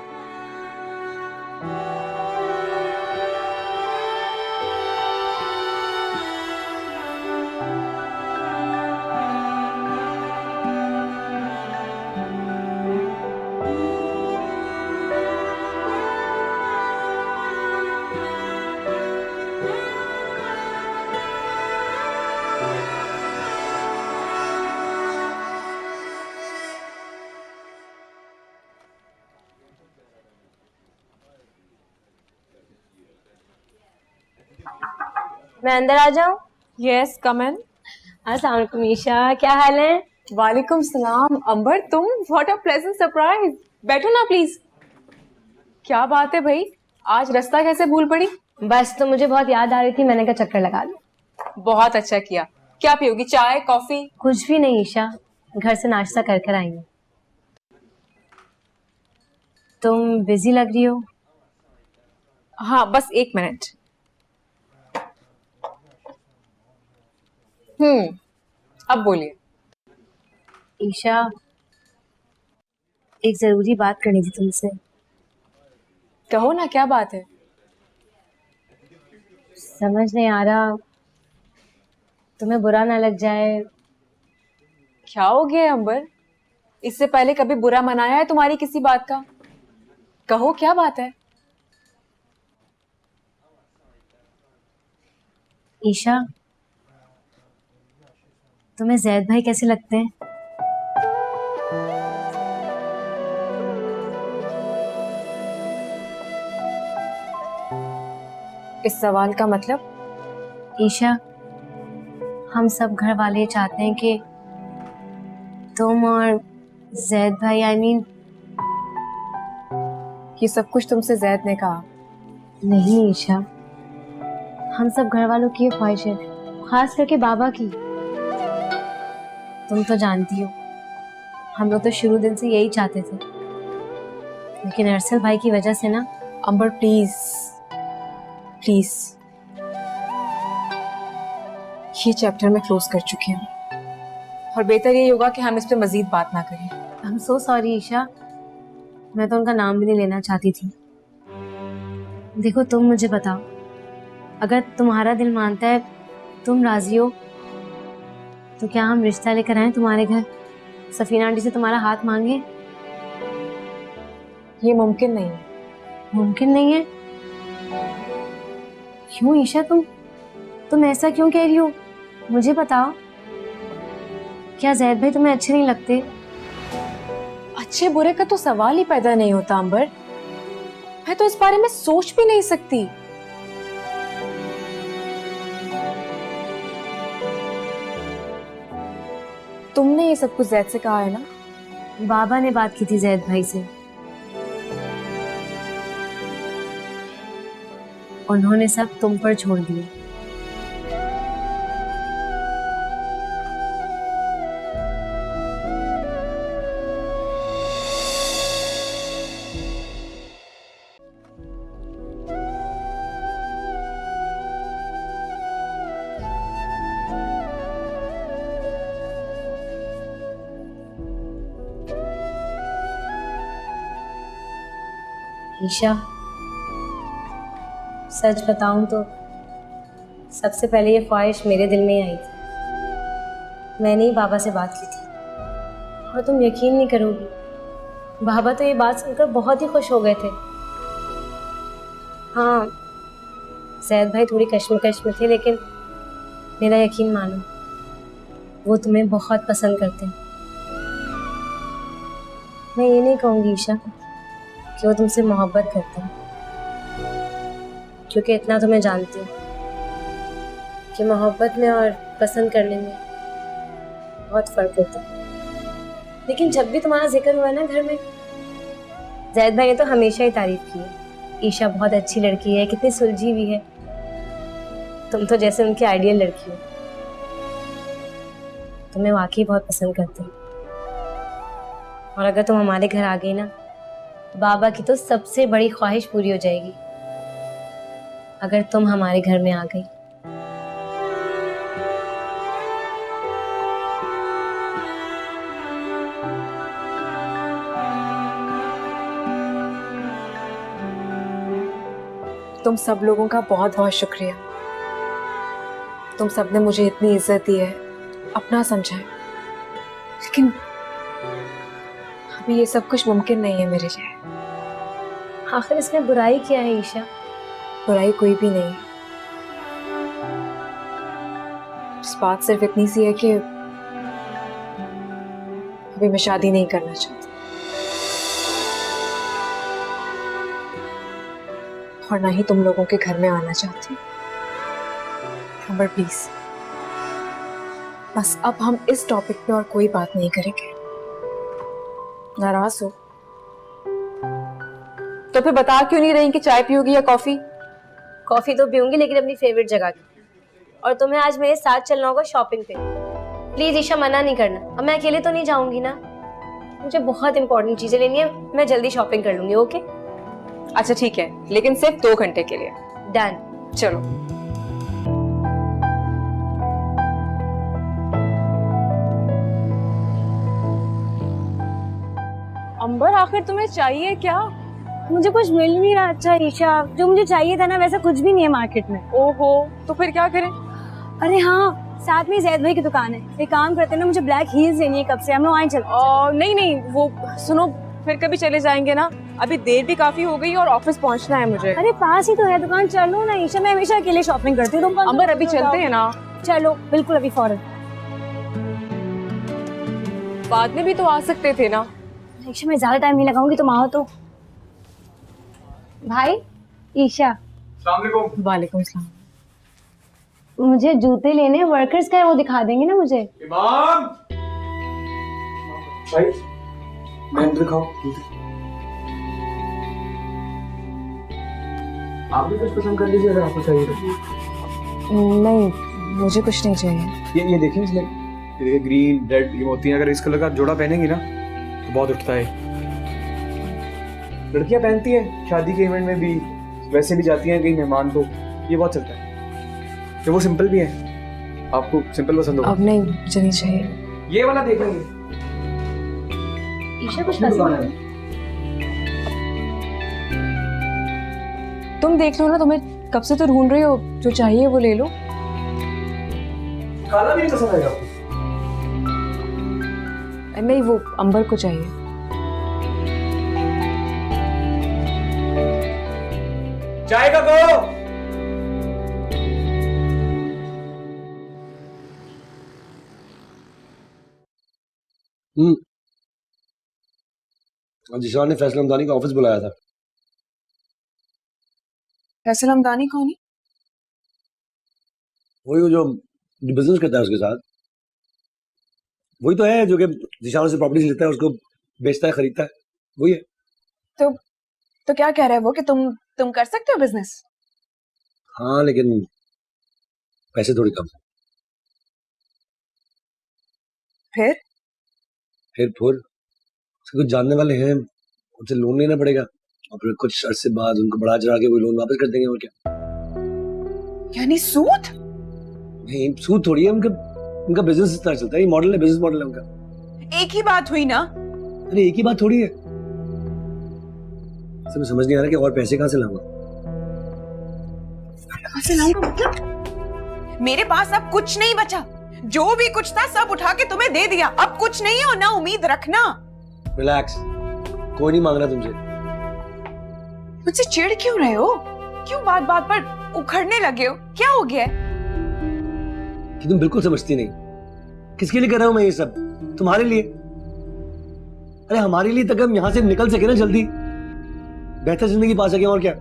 मैं अंदर आ जाऊं? यस, कम इन। अस्सलाम वालेकुम ईशा, क्या हाल है? वालेकुम सलाम अंबर, तुम, व्हाट अ प्लेजेंट सरप्राइज। बैठो ना प्लीज। क्या बात है भाई, आज रास्ता कैसे भूल पड़ी? बस तो मुझे बहुत याद आ रही थी, मैंने कहा चक्कर लगा लूं। बहुत अच्छा किया। क्या पियोगी, चाय कॉफी? कुछ भी नहीं ईशा, घर से नाश्ता कर कर आई हूँ। तुम बिजी लग रही हो। हाँ बस 1 मिनट। अब बोलिए। ईशा, एक जरूरी बात करनी थी तुमसे। कहो ना, क्या बात है? समझ नहीं आ रहा, तुम्हें बुरा ना लग जाए। क्या हो गया अंबर? इससे पहले कभी बुरा मनाया है तुम्हारी किसी बात का? कहो क्या बात है? ईशा, तुम्हें जैद भाई कैसे लगते हैं? इस सवाल का मतलब? ईशा, हम सब घर वाले चाहते हैं कि तुम और जैद भाई, ये सब कुछ तुमसे जैद ने कहा? नहीं ईशा, हम सब घर वालों की ये ख्वाहिश है, खास करके बाबा की। तुम तो जानती हो, हम लोग तो शुरू दिन से यही चाहते थे, लेकिन अरसल भाई की वजह से ना। अंबर प्लीज प्लीज, ये चैप्टर मैं क्लोज कर चुकी हूँ और बेहतर ये होगा कि हम इस पे मजीद बात ना करें। I am so sorry Isha, मैं तो उनका नाम भी नहीं लेना चाहती थी। देखो तुम मुझे बताओ, अगर तुम्हारा दिल मानता है, तुम राजी हो, तो क्या हम रिश्ता लेकर आए तुम्हारे घर, सफीना आंटी से तुम्हारा हाथ मांगे? ये मुमकिन नहीं है। मुमकिन नहीं है? क्यों ईशा, तुम ऐसा क्यों कह रही हो? मुझे बताओ, क्या जैद भाई तुम्हें अच्छे नहीं लगते? अच्छे बुरे का तो सवाल ही पैदा नहीं होता अंबर, मैं तो इस बारे में सोच भी नहीं सकती। तुमने ये सब कुछ जैद से कहा है ना? बाबा ने बात की थी जैद भाई से, उन्होंने सब तुम पर छोड़ दिया। ईशा, सच बताऊं तो सबसे पहले ये ख्वाहिश मेरे दिल में ही आई थी। मैंने ही बाबा से बात की थी और तुम यकीन नहीं करोगी, बाबा तो ये बात सुनकर बहुत ही खुश हो गए थे। हाँ, जैद भाई थोड़ी कश्मकश में थे, लेकिन मेरा यकीन मानो, वो तुम्हें बहुत पसंद करते हैं। मैं ये नहीं कहूँगी ईशा कि वो तुमसे मोहब्बत करते हैं, क्योंकि इतना तो मैं जानती हूँ कि मोहब्बत में और पसंद करने में बहुत फर्क होता है। लेकिन जब भी तुम्हारा जिक्र हुआ ना घर में, जैद भाई ने तो हमेशा ही तारीफ की है, ईशा बहुत अच्छी लड़की है, कितनी सुलझी हुई है, तुम तो जैसे उनकी आइडियल लड़की हो। तुम्हें वाकई बहुत पसंद करते हैं, और अगर तुम हमारे घर आ गई ना, बाबा की तो सबसे बड़ी ख्वाहिश पूरी हो जाएगी, अगर तुम हमारे घर में आ गई। तुम सब लोगों का बहुत बहुत शुक्रिया। तुम सब ने मुझे इतनी इज्जत दी है, अपना समझा है, लेकिन अभी ये सब कुछ मुमकिन नहीं है मेरे लिए। आखिर इसमें बुराई क्या है ईशा? बुराई कोई भी नहीं है, इस बात सिर्फ इतनी सी है कि अभी मैं शादी नहीं करना चाहती, और ना ही तुम लोगों के घर में आना चाहती। अंबर प्लीज, बस अब हम इस टॉपिक पे और कोई बात नहीं करेंगे। नाराज हो तो फिर बता क्यों नहीं रही कि चाय पियोगी या कॉफी? कॉफी तो पीऊंगी लेकिन अपनी फेवरेट जगह की। और तुम्हें आज मेरे साथ चलना होगा शॉपिंग पे। प्लीज ईशा, मना नहीं करना। अब मैं अकेले तो नहीं जाऊंगी ना, मुझे बहुत इंपॉर्टेंट चीजें लेनी है, मैं जल्दी शॉपिंग कर लूंगी। ओके अच्छा ठीक है, लेकिन सिर्फ 2 घंटे के लिए। डन। चलो। अंबर, आखिर तुम्हें चाहिए क्या? मुझे कुछ मिल नहीं रहा। अच्छा ईशा, जो मुझे चाहिए था ना वैसा कुछ भी नहीं है मार्केट में। ओहो, तो फिर क्या करें? अरे हाँ, साथ में जैद भाई की दुकान है, एक काम करते हैं ना, मुझे ब्लैक हील्स लेनी है कब से, हम लोग वहीं चलते हैं। नहीं नहीं, वो सुनो, फिर कभी चले जाएंगे ना, अभी देर भी काफी हो गई और ऑफिस पहुंचना है मुझे। अरे पास ही तो है दुकान, चलो ना ईशा, मैं हमेशा अकेले शॉपिंग करती हूँ। तुम अंबर, अभी चलते हैं ना। चलो बिल्कुल, अभी फौरन। बाद में भी तो आ सकते थे ना। ईशा मैं ज्यादा टाइम नहीं लगाऊंगी, तुम आओ तो। भाई ईशा। वालेकुम सलाम। मुझे जूते लेने, वर्कर्स का है, वो दिखा देंगे ना मुझे? इमाम भाई, मैं दिखाओ। आप भी कुछ पसंद कर लीजिए अगर आपको चाहिए तो। नहीं, मुझे कुछ नहीं चाहिए। ये देखिए, इसमें ये देखिए ग्रीन रेड ये मोतियां, अगर इस कलर का जोड़ा पहनेंगी ना तो बहुत उठता है। लड़कियां पहनती हैं शादी के इवेंट में भी, वैसे भी जाती हैं कहीं मेहमान, तो ये बहुत चलता है। तो वो सिंपल भी है, आपको सिंपल पसंद होगा। अब नहीं, मुझे नहीं चाहिए। ये वाला देखेंगे। ईशा कुछ पसंद है? तुम देख लो ना, तुम्हें कब से तो ढूंढ रही हो, जो चाहिए वो ले लो। काला भी नहीं पसंद आएगा आपको? नहीं, वो अंबर को चाहिए। चाय का को। जिशान ने फैसल हमदानी का ऑफिस बुलाया था। फैसल हमदानी कौन है? वही वो जो बिजनेस करता है उसके साथ, वही तो है जो कि जिशान से प्रॉपर्टी लेता है, उसको बेचता है, खरीदता है, वही है। तो क्या कह रहे हो वो कि तुम कर सकते हो बिजनेस? हाँ, लेकिन पैसे थोड़ी कम है। फिर उसके कुछ जानने वाले हैं, उनसे लोन लेना पड़ेगा और फिर कुछ अरसे बाद उनको बढ़ा चढ़ा के वो लोन वापस कर देंगे। और क्या? यानी सूद? नहीं, सूद थोड़ी है, उनका बिजनेस इस तरह चलता है, ये मॉडल है, बिजनेस मॉडल है उनका। एक ही बात हुई ना। अरे एक ही बात थोड़ी है, समझ नहीं आ रहा कि और पैसे कहाँ से लाऊंगा। मतलब मेरे पास अब कुछ नहीं बचा, जो भी कुछ था सब उठा के तुम्हें दे दिया, अब कुछ नहीं है और ना उम्मीद रखना। रिलैक्स, कोई नहीं मांग रहा तुमसे। मुझसे चिढ़ क्यों रहे हो? क्यों बात बात पर उखड़ने लगे हो? क्या हो गया? कि तुम बिल्कुल समझती नहीं। किसके लिए कर रहा हूं मैं ये सब? तुम्हारे लिए। अरे हमारे लिए तक हम यहाँ से निकल सके ना जल्दी, बेहतर जिंदगी पा सके, और क्या।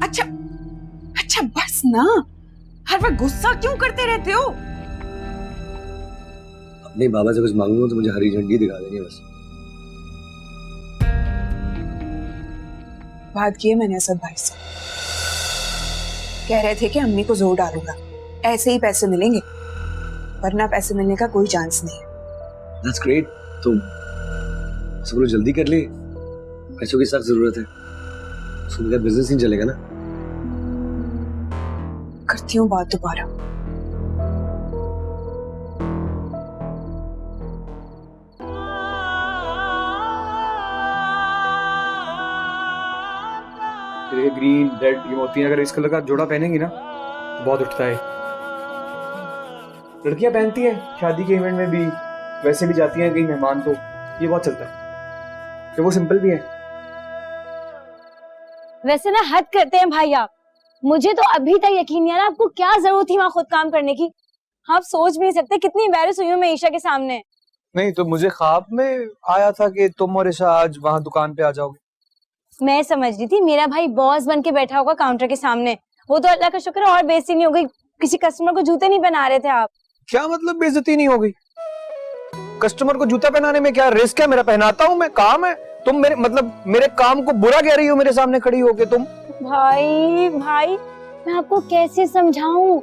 अच्छा बस ना, हर वक्त गुस्सा क्यों करते रहते हो? अपने बाबा से कुछ मांगूंगा तो मुझे हरी झंडी दिखा देंगे बस। बात की है मैंने असद भाई से, कह रहे थे कि अम्मी को जोर डालूंगा, ऐसे ही पैसे मिलेंगे, वरना पैसे मिलने का कोई चांस नहीं है। That's great, तो सब लोग जल्दी कर ले, पैसों की सख्त जरूरत है, उसके बगैर बिजनेस नहीं चलेगा ना। करती हूँ बात दोबारा। ये ग्रीन रेड ये मोतियां, अगर इस कलर का जोड़ा पहनेंगी ना तो बहुत उठता है। लड़कियां पहनती हैं शादी के इवेंट में भी, वैसे भी जाती हैं कहीं मेहमान, तो ये बहुत चलता है। तो वो सिंपल भी है। वैसे ना हद करते हैं भाई आप, मुझे तो अभी तक यकीन नहीं आ रहा आपको क्या जरूरत थी वहाँ खुद काम करने की। आप सोच भी नहीं सकते कितनी एम्बैरेस हुई हूँ मैं ईशा के सामने। नहीं तो मुझे ख्वाब में आया था कि तुम और ईशा आज वहाँ दुकान पे आ जाओगे। मैं समझ रही थी मेरा भाई बॉस बन के बैठा होगा काउंटर के सामने, वो तो अल्लाह का शुक्र और बेइज्जती नहीं हो गई। किसी कस्टमर को जूते नहीं पहना रहे थे आप। क्या मतलब बेइज्जती नहीं हो गई? कस्टमर को जूता पहनाने में क्या रिस्क है? मेरा पहनाता हूँ मैं, काम है। तुम मेरे काम को बुरा कह रही हो मेरे सामने खड़ी होके। तुम भाई भाई मैं आपको कैसे समझाऊं,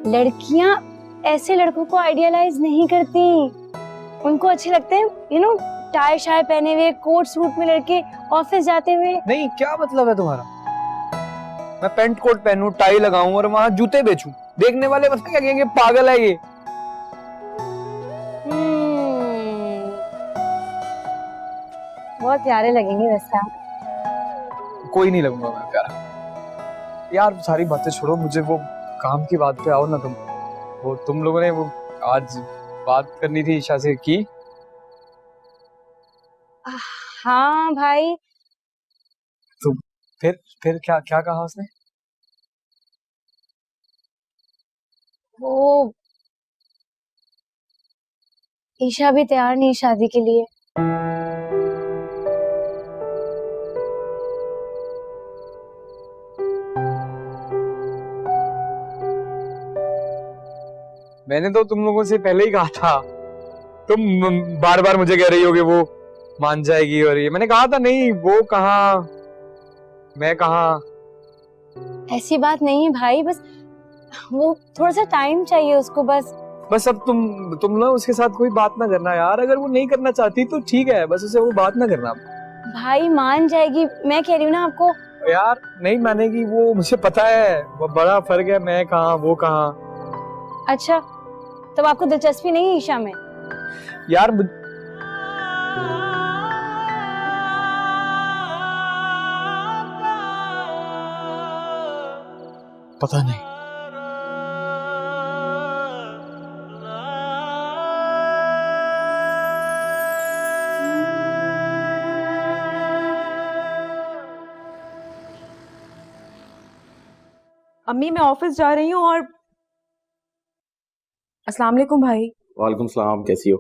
लड़कियां ऐसे लड़कों को आइडियलाइज नहीं करती। उनको अच्छे लगते हैं टाई शाई पहने हुए, कोट सूट में लड़के ऑफिस जाते हुए। नहीं, क्या मतलब है तुम्हारा? मैं पेंट कोट पहनूं, टाई लगाऊं और वहां जूते बेचूं, देखने वाले पता क्या कहेंगे, पागल है ये। बहुत प्यारे लगेंगे वैसे आप। कोई नहीं लगूंगा मैं प्यारा। यार सारी बातें छोड़ो, मुझे वो काम की बात पे आओ ना तुम। वो तुम लोगों ने वो आज बात करनी थी ईशा से, की? हाँ भाई। तो फिर क्या क्या कहा उसने? वो ईशा भी तैयार नहीं शादी के लिए। मैंने तो तुम लोगों से पहले ही कहा था, तुम बार बार मुझे कह रही हो कि वो मान जाएगी, और ये मैंने कहा था नहीं, वो कहाँ मैं कहाँ। ऐसी बात नहीं है भाई, बस वो थोड़ा सा टाइम चाहिए उसको बस। अब तुम ना उसके साथ कोई बात ना करना यार, अगर वो नहीं करना चाहती तो ठीक है, बस उसे वो बात ना करना। भाई मान जाएगी, मैं कह रही हूँ ना आपको। यार नहीं मानेगी वो, मुझे पता है, वो बड़ा फर्क है, मैं कहाँ वो कहाँ। अच्छा, तब आपको दिलचस्पी नहीं है ईशा में? यार पता नहीं। अम्मी मैं ऑफिस जा रही हूँ और अस्सलाम वालेकुम भाई। वालेकुम सलाम, कैसी हो?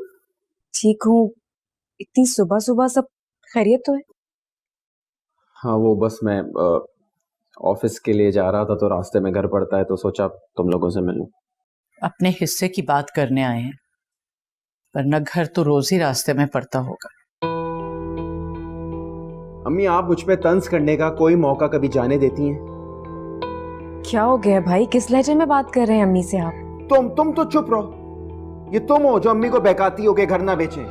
ठीक हूँ। इतनी सुबह सुबह सब खैरियत तो है? हाँ, वो बस मैं ऑफिस के लिए जा रहा था तो रास्ते में घर पड़ता है, तो सोचा तुम लोगों से मिलूं। अपने हिस्से की बात करने आए हैं, वरना घर तो रोज ही रास्ते में पड़ता होगा। अम्मी, आप मुझ पे तंज करने का कोई मौका कभी जाने देती हैं? क्या हो गया भाई, किस लहजे में बात कर रहे हैं अम्मी से आप? तुम तो चुप रहो। ये तुम हो जो अम्मी को बहकाती हो कि घर ना बेचें।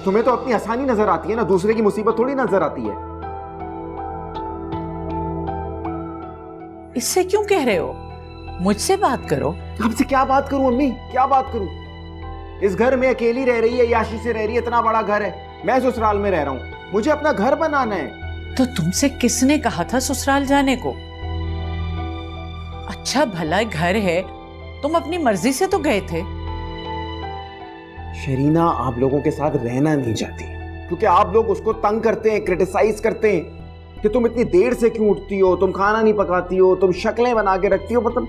तुम्हें तो अपनी आसानी नजर आती है ना, दूसरे की मुसीबत थोड़ी नजर आती है। इससे क्यों कह रहे हो? मुझसे बात करो। आपसे क्या बात करूं अम्मी, क्या बात करूं? इस घर में अकेली रह रही है, याशी से रह रही है, इतना बड़ा घर है, मैं ससुराल में रह रहा हूं, मुझे अपना घर बनाना है। तो तुमसे किसने कहा था ससुराल जाने को? अच्छा भला घर है, तुम अपनी मर्जी से तो गए थे। शरीना आप लोगों के साथ रहना नहीं चाहती क्योंकि आप लोग उसको तंग करते हैं, क्रिटिसाइज करते हैं कि तुम इतनी देर से क्यों उठती हो, तुम खाना नहीं पकाती हो, तुम शक्लें बना के रखती हो। मतलब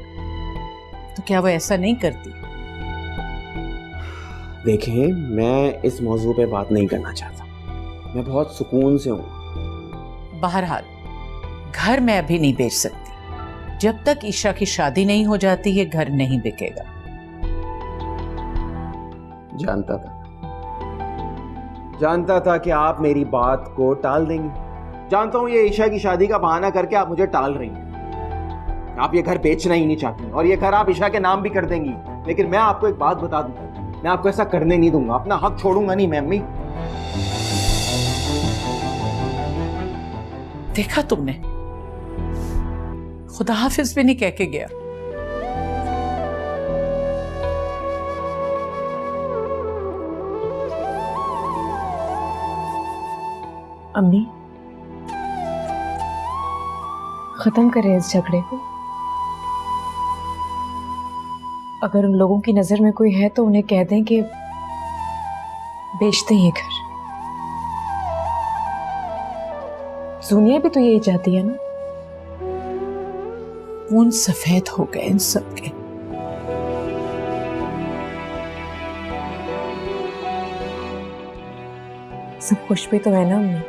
तो क्या वो ऐसा नहीं करती? देखें, मैं इस मौजू पे बात नहीं करना चाहता, मैं बहुत सुकून से हूं। बहरहाल घर मैं अभी नहीं बेच सकती, जब तक ईशा की शादी नहीं हो जाती ये घर नहीं बिकेगा। जानता था कि आप मेरी बात को टाल देंगी। जानता हूं ये ईशा की शादी का बहाना करके आप मुझे टाल रही हैं। आप ये घर बेचना ही नहीं चाहती और ये घर आप ईशा के नाम भी कर देंगी, लेकिन मैं आपको एक बात बता दूं, मैं आपको ऐसा करने नहीं दूंगा, अपना हक छोड़ूंगा नहीं मैं अम्मी। देखा तुमने, खुदा हाफिज भी नहीं कह के गया। अम्मी खत्म करें इस झगड़े को। अगर उन लोगों की नजर में कोई है तो उन्हें कह दें कि बेचते हैं ये घर। सोनिया भी तो यही चाहती है ना। खून सफेद हो गए इन सबके। सब खुश भी तो है ना अम्मी।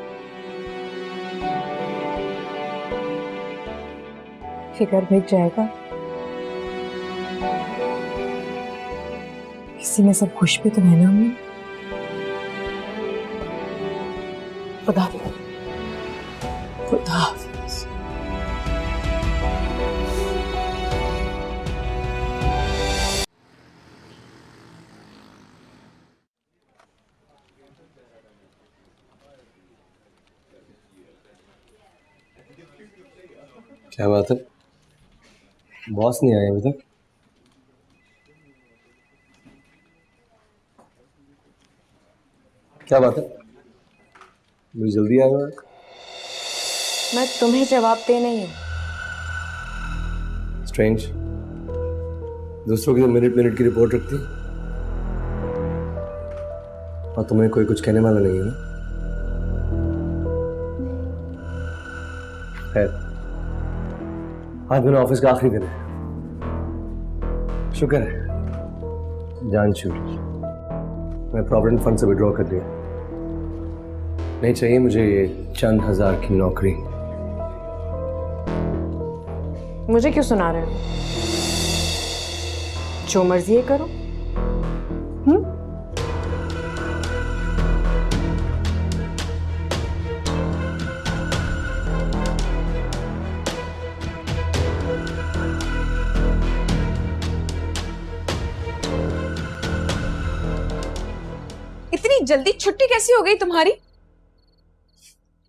फिकर भेज जाएगा, इसी में सब खुश भी तो है ना अम्मी। खुदा खुदा हाफिज। क्या बात है, बॉस नहीं आया अभी तक? क्या बात है, मुझे जल्दी आ गया। मैं तुम्हें जवाब दे नहीं हूँ। स्ट्रेंज, दूसरों की तो मिनट मिनट की रिपोर्ट रखती और तुम्हें कोई कुछ कहने वाला नहीं है ना। खैर, आज मेरा ऑफिस का आखिरी दिन है। शुक्र है जान छूटी। मैं प्रॉविडेंट फंड से विड्रॉ कर लिया। नहीं चाहिए मुझे ये चंद हजार की नौकरी। मुझे क्यों सुना रहे हो? जो मर्जी है करो। इतनी जल्दी छुट्टी कैसी हो गई तुम्हारी?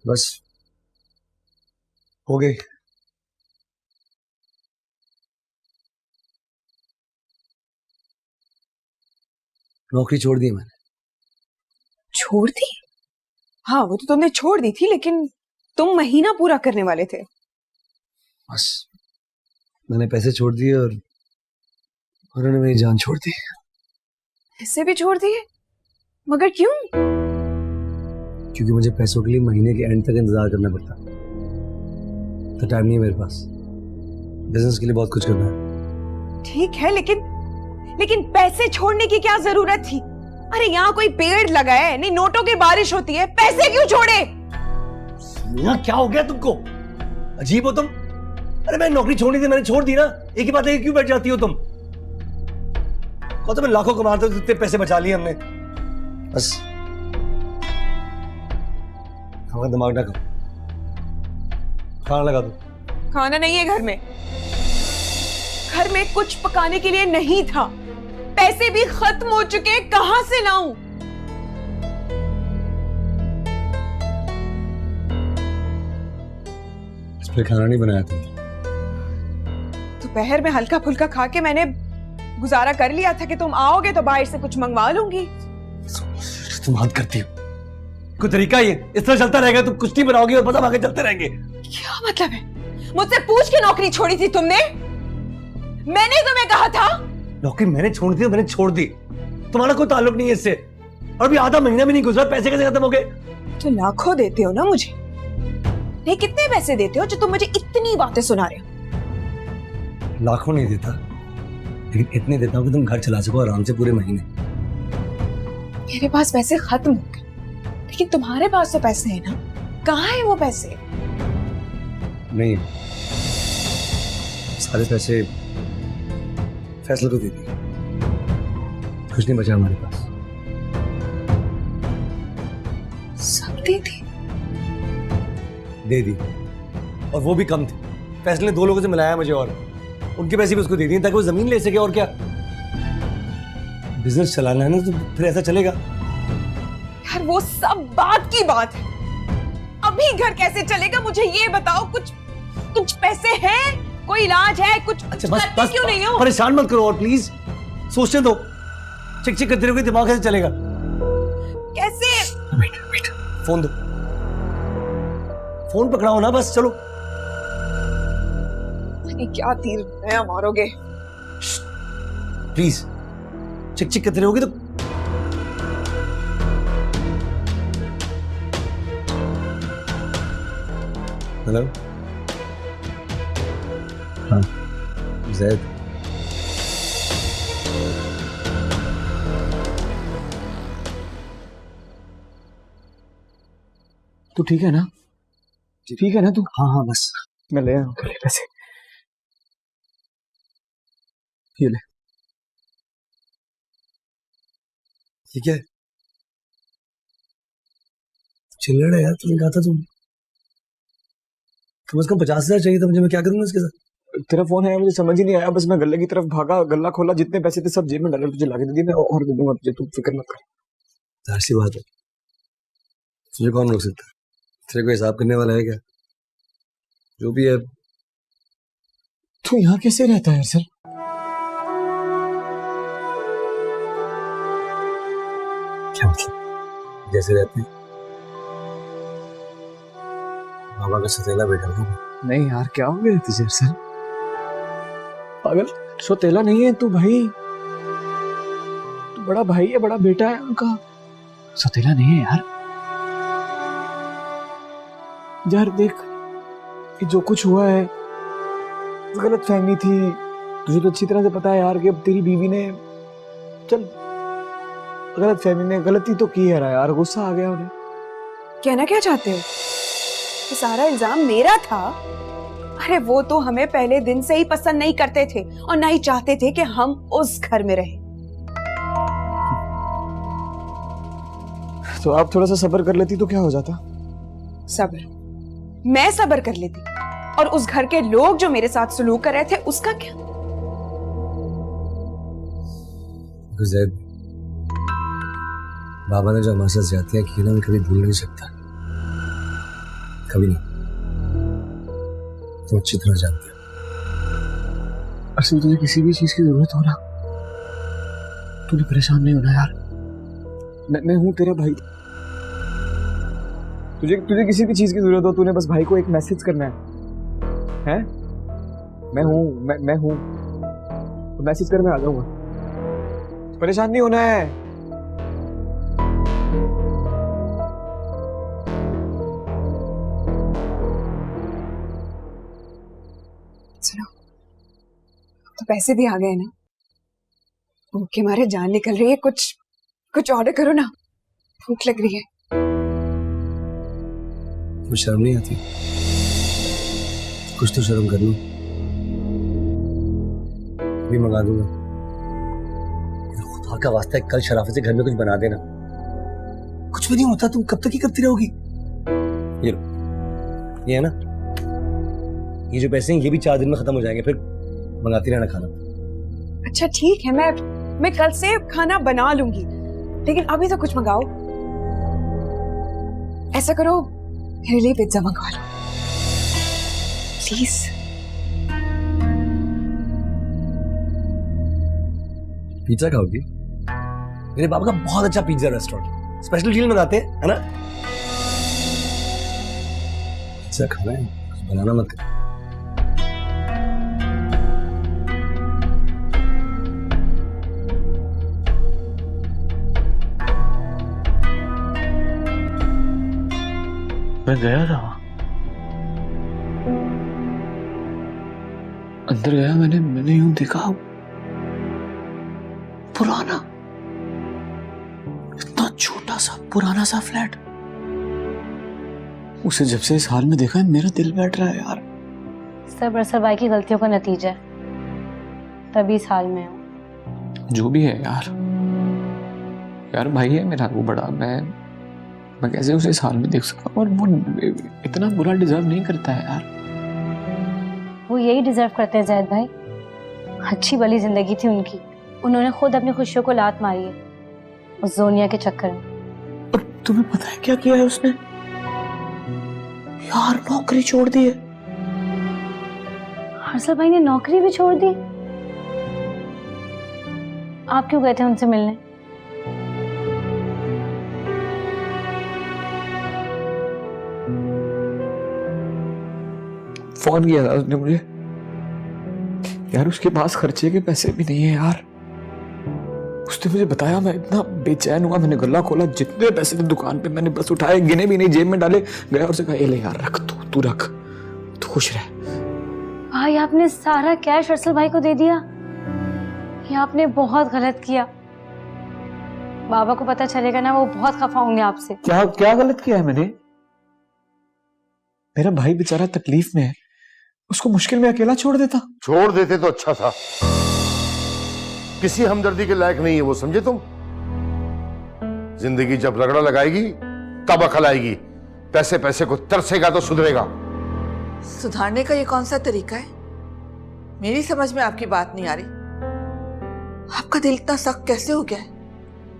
बस हो गई। नौकरी छोड़ दी मैंने। छोड़ दी? हाँ, वो तो तुमने छोड़ दी थी, लेकिन तुम महीना पूरा करने वाले थे। बस मैंने पैसे छोड़ दिए और उन्होंने मेरी जान छोड़ दी। ऐसे भी छोड़ दिए? मगर क्यों? क्योंकि मुझे पैसों के लिए महीने के एंड तक इंतजार करना पड़ता, तो टाइम नहीं है मेरे पास। बिजनेस के लिए बहुत कुछ करना है। ठीक है, लेकिन पैसे छोड़ने की क्या जरूरत थी? अरे यहाँ कोई पेड़ लगा है, नहीं नोटों की बारिश होती है, पैसे क्यों छोड़े? यहाँ क्या हो गया तुमको? अजीब हो तुम। अरे मैं नौकरी छोड़नी थी, मैंने छोड़ दी ना। एक ही बात है, क्यों बैठ जाती हो तुम? तो मैं लाखों कमाते थे, इतने पैसे बचा लिए हमने। बस हमारा दिमाग ना खाओ, खाना लगा दो। खाना नहीं है घर में। घर में कुछ पकाने के लिए नहीं था। पैसे भी खत्म हो चुके, कहां से लाऊं? इस पे खाना नहीं बनाया तुमने? दोपहर में हल्का फुल्का खा के मैंने गुजारा कर लिया था कि तुम आओगे तो बाहर से कुछ मंगवा लूंगी। तुम हद करती हो। कोई तरीका ही है? इस तरह चलता रहेगा तो कुछ नहीं बनाओगे और बस हम आगे चलते रहेंगे। क्या मतलब है? मुझसे पूछ के नौकरी छोड़ी थी तुमने? मैंने तुम्हें कहा था। नौकरी मैंने छोड़ दी, मैंने छोड़ दी। तुम्हारा कोई ताल्लुक नहीं है इससे। और अभी आधा महीना भी नहीं गुजरा, पैसे कैसे खत्म हो गए? तो लाखों देते हो ना मुझे। नहीं, कितने पैसे देते हो जो तुम मुझे इतनी बातें सुना रहे हो? लाखों नहीं देता, लेकिन इतने देता हूँ कि तुम घर चला सको आराम से पूरे महीने। मेरे पास पैसे खत्म हो गए, लेकिन तुम्हारे पास तो पैसे है ना। कहाँ है वो पैसे? नहीं, सारे पैसे फैसले को दे दिए। कुछ नहीं बचा हमारे पास। सब दे दी? दे दी, और वो भी कम थे। फैसले ने 2 लोगों से मिलाया मुझे, और उनके पैसे भी उसको दे दिए ताकि वो जमीन ले सके। और क्या, बिजनेस चलाना है ना, तो फिर ऐसा चलेगा। यार वो सब बात की बात है। अभी घर कैसे चलेगा मुझे ये बताओ। कुछ पैसे हैं? कोई इलाज है? कुछ अच्छा बस करते बस क्यों नहीं हो? परेशान मत करो और प्लीज सोचने दो। चिक चिक करते रहोगे, दिमाग कैसे चलेगा? कैसे? वेट, फोन दो। फोन पकड़ाओ ना, बस चलो। नहीं, क्या तीर नया मारोगे? प्लीज, चिक चिक करते रहोगे तो। हेलो, हाँ जैद, तू ठीक है ना? ठीक है ना तू? हाँ हाँ बस मैं ले आऊँ पैसे। ये ले। ठीक है। चिल्लड़ है यार, तुमने कहा था तुम। कम से कम 50,000 चाहिए था मुझे, मैं क्या करूंगा इसके साथ? तेरा फोन है, मुझे समझ ही नहीं आया, बस मैं गल्ले की तरफ भागा, गल्ला खोला, जितने पैसे थे सब जेब में डाले, तुझे लाके दे दिए, मैं और दे दूंगा तुझे, तू फिक्र मत कर। जाहिर सी बात है, तुझे कौन रोक सकता है? तेरे को हिसाब करने वाला है क्या? जो भी है। तू यहाँ कैसे रहता है सर? क्या मतलब? जैसे रहते हैं, बाबा का सतीला बेटा हूँ। नहीं यार, क्या हो गया तुझे सर? पागल, सौतेला नहीं है तू भाई, तू बड़ा भाई है, बड़ा बेटा है उनका, सौतेला नहीं है यार। यार देख, ये जो कुछ हुआ है गलत फहमी थी, तुझे तो अच्छी तरह से पता है यार कि अब तेरी बीवी ने, चल गलत फहमी ने गलती तो की है यार, गुस्सा आ गया उन्हें। कहना क्या चाहते हो? कि सारा इल्जाम मेरा था? अरे वो तो हमें पहले दिन से ही पसंद नहीं करते थे और ना ही चाहते थे कि हम उस घर में रहें। तो आप थोड़ा सा सब्र कर लेती तो क्या हो जाता? सब्र? मैं सब्र कर लेती, और उस घर के लोग जो मेरे साथ सलूक कर रहे थे उसका क्या? ज़ैद, बाबा ने जो हमारे साथ ज्यादतियां की ना, मैं कभी भूल नहीं सकता, कभी नहीं। तुम अच्छी तरह जानते हो। असल तुझे किसी भी चीज की जरूरत हो ना, तूने परेशान नहीं होना यार, मैं हूं तेरा भाई। तुझे किसी भी चीज की जरूरत हो, तूने बस भाई को एक मैसेज करना है? मैं हूं, तो मैसेज कर, मैं आ जाऊंगा, परेशान नहीं होना है। सुनो, तो पैसे भी आ गए ना, भूख के मारे जान निकल रही है, कुछ ऑर्डर करो ना, भूख लग रही है। कुछ शर्म नहीं आती? कुछ तो शर्म कर लो, भी मंगा दूंगा। खुदा का वास्ता है, कल शराफत से घर में कुछ बना देना। कुछ भी नहीं होता, तुम कब तक ही करती रहोगी? ये लो, ये है ना, ये जो पैसे हैं ये भी 4 दिन में खत्म हो जाएंगे, फिर मंगाती रहना खाना। अच्छा ठीक है, मैं कल से खाना बना लूंगी, लेकिन अभी तो कुछ मंगाओ। ऐसा करो, मेरे लिए पिज्जा मंगवा लो प्लीज। पिज्जा खाओगी? मेरे बाबा का बहुत अच्छा पिज्जा रेस्टोरेंट, स्पेशल डील बनाते हैं, है ना? पिज्जा खाना है, कुछ बनाना मत कर। मैं गया था, अंदर गया, मैंने यूं देखा, पुराना, इतना छोटा सा पुराना सा फ्लैट, उसे जब से इस हाल में देखा है मेरा दिल बैठ रहा है यार। सब अरसल भाई की गलतियों का नतीजा है, तभी इस हाल में हूँ। जो भी है यार भाई है मेरा वो बड़ा, मैं कैसे उसे इस हाल में देख सकता हूँ, और वो इतना बुरा डिजर्व नहीं करता है यार। वो यही डिजर्व करते हैं जैद भाई, अच्छी भली जिंदगी थी उनकी, उन्होंने खुद अपनी खुशियों को लात मारी है उस जोनिया के चक्कर में। और तुम्हें पता है क्या किया है उसने? यार नौकरी छोड़ दी है। अरसल भाई ने नौकरी भी छोड़ दी? आप क्यों गए थे उनसे मिलने? फोन किया था उसने मुझे यार, उसके पास खर्चे के पैसे भी नहीं है यार। उसने मुझे बताया, मैं इतना बेचैन हुआ, मैंने गल्ला खोला, जितने पैसे थे दुकान पे मैंने बस उठाए, गिने भी नहीं, जेब में डाले, गया और उसे कहा ये ले यार रख, तू रख, तू खुश रह। भाई आपने सारा कैश अरसल भाई को दे दिया, ये आपने बहुत गलत किया। बाबा को पता चलेगा ना, वो बहुत खफा होंगे आपसे। क्या गलत किया है मैंने? मेरा भाई बेचारा तकलीफ में है, उसको मुश्किल में अकेला छोड़ देते तो अच्छा था, किसी हमदर्दी के लायक नहीं है वो, समझे तुम? जिंदगी जब रगड़ा लगाएगी तब अकल आएगी, पैसे को तरसेगा तो सुधरेगा। सुधारने का ये कौन सा तरीका है? मेरी समझ में आपकी बात नहीं आ रही। आपका दिल इतना सख्त कैसे हो गया है?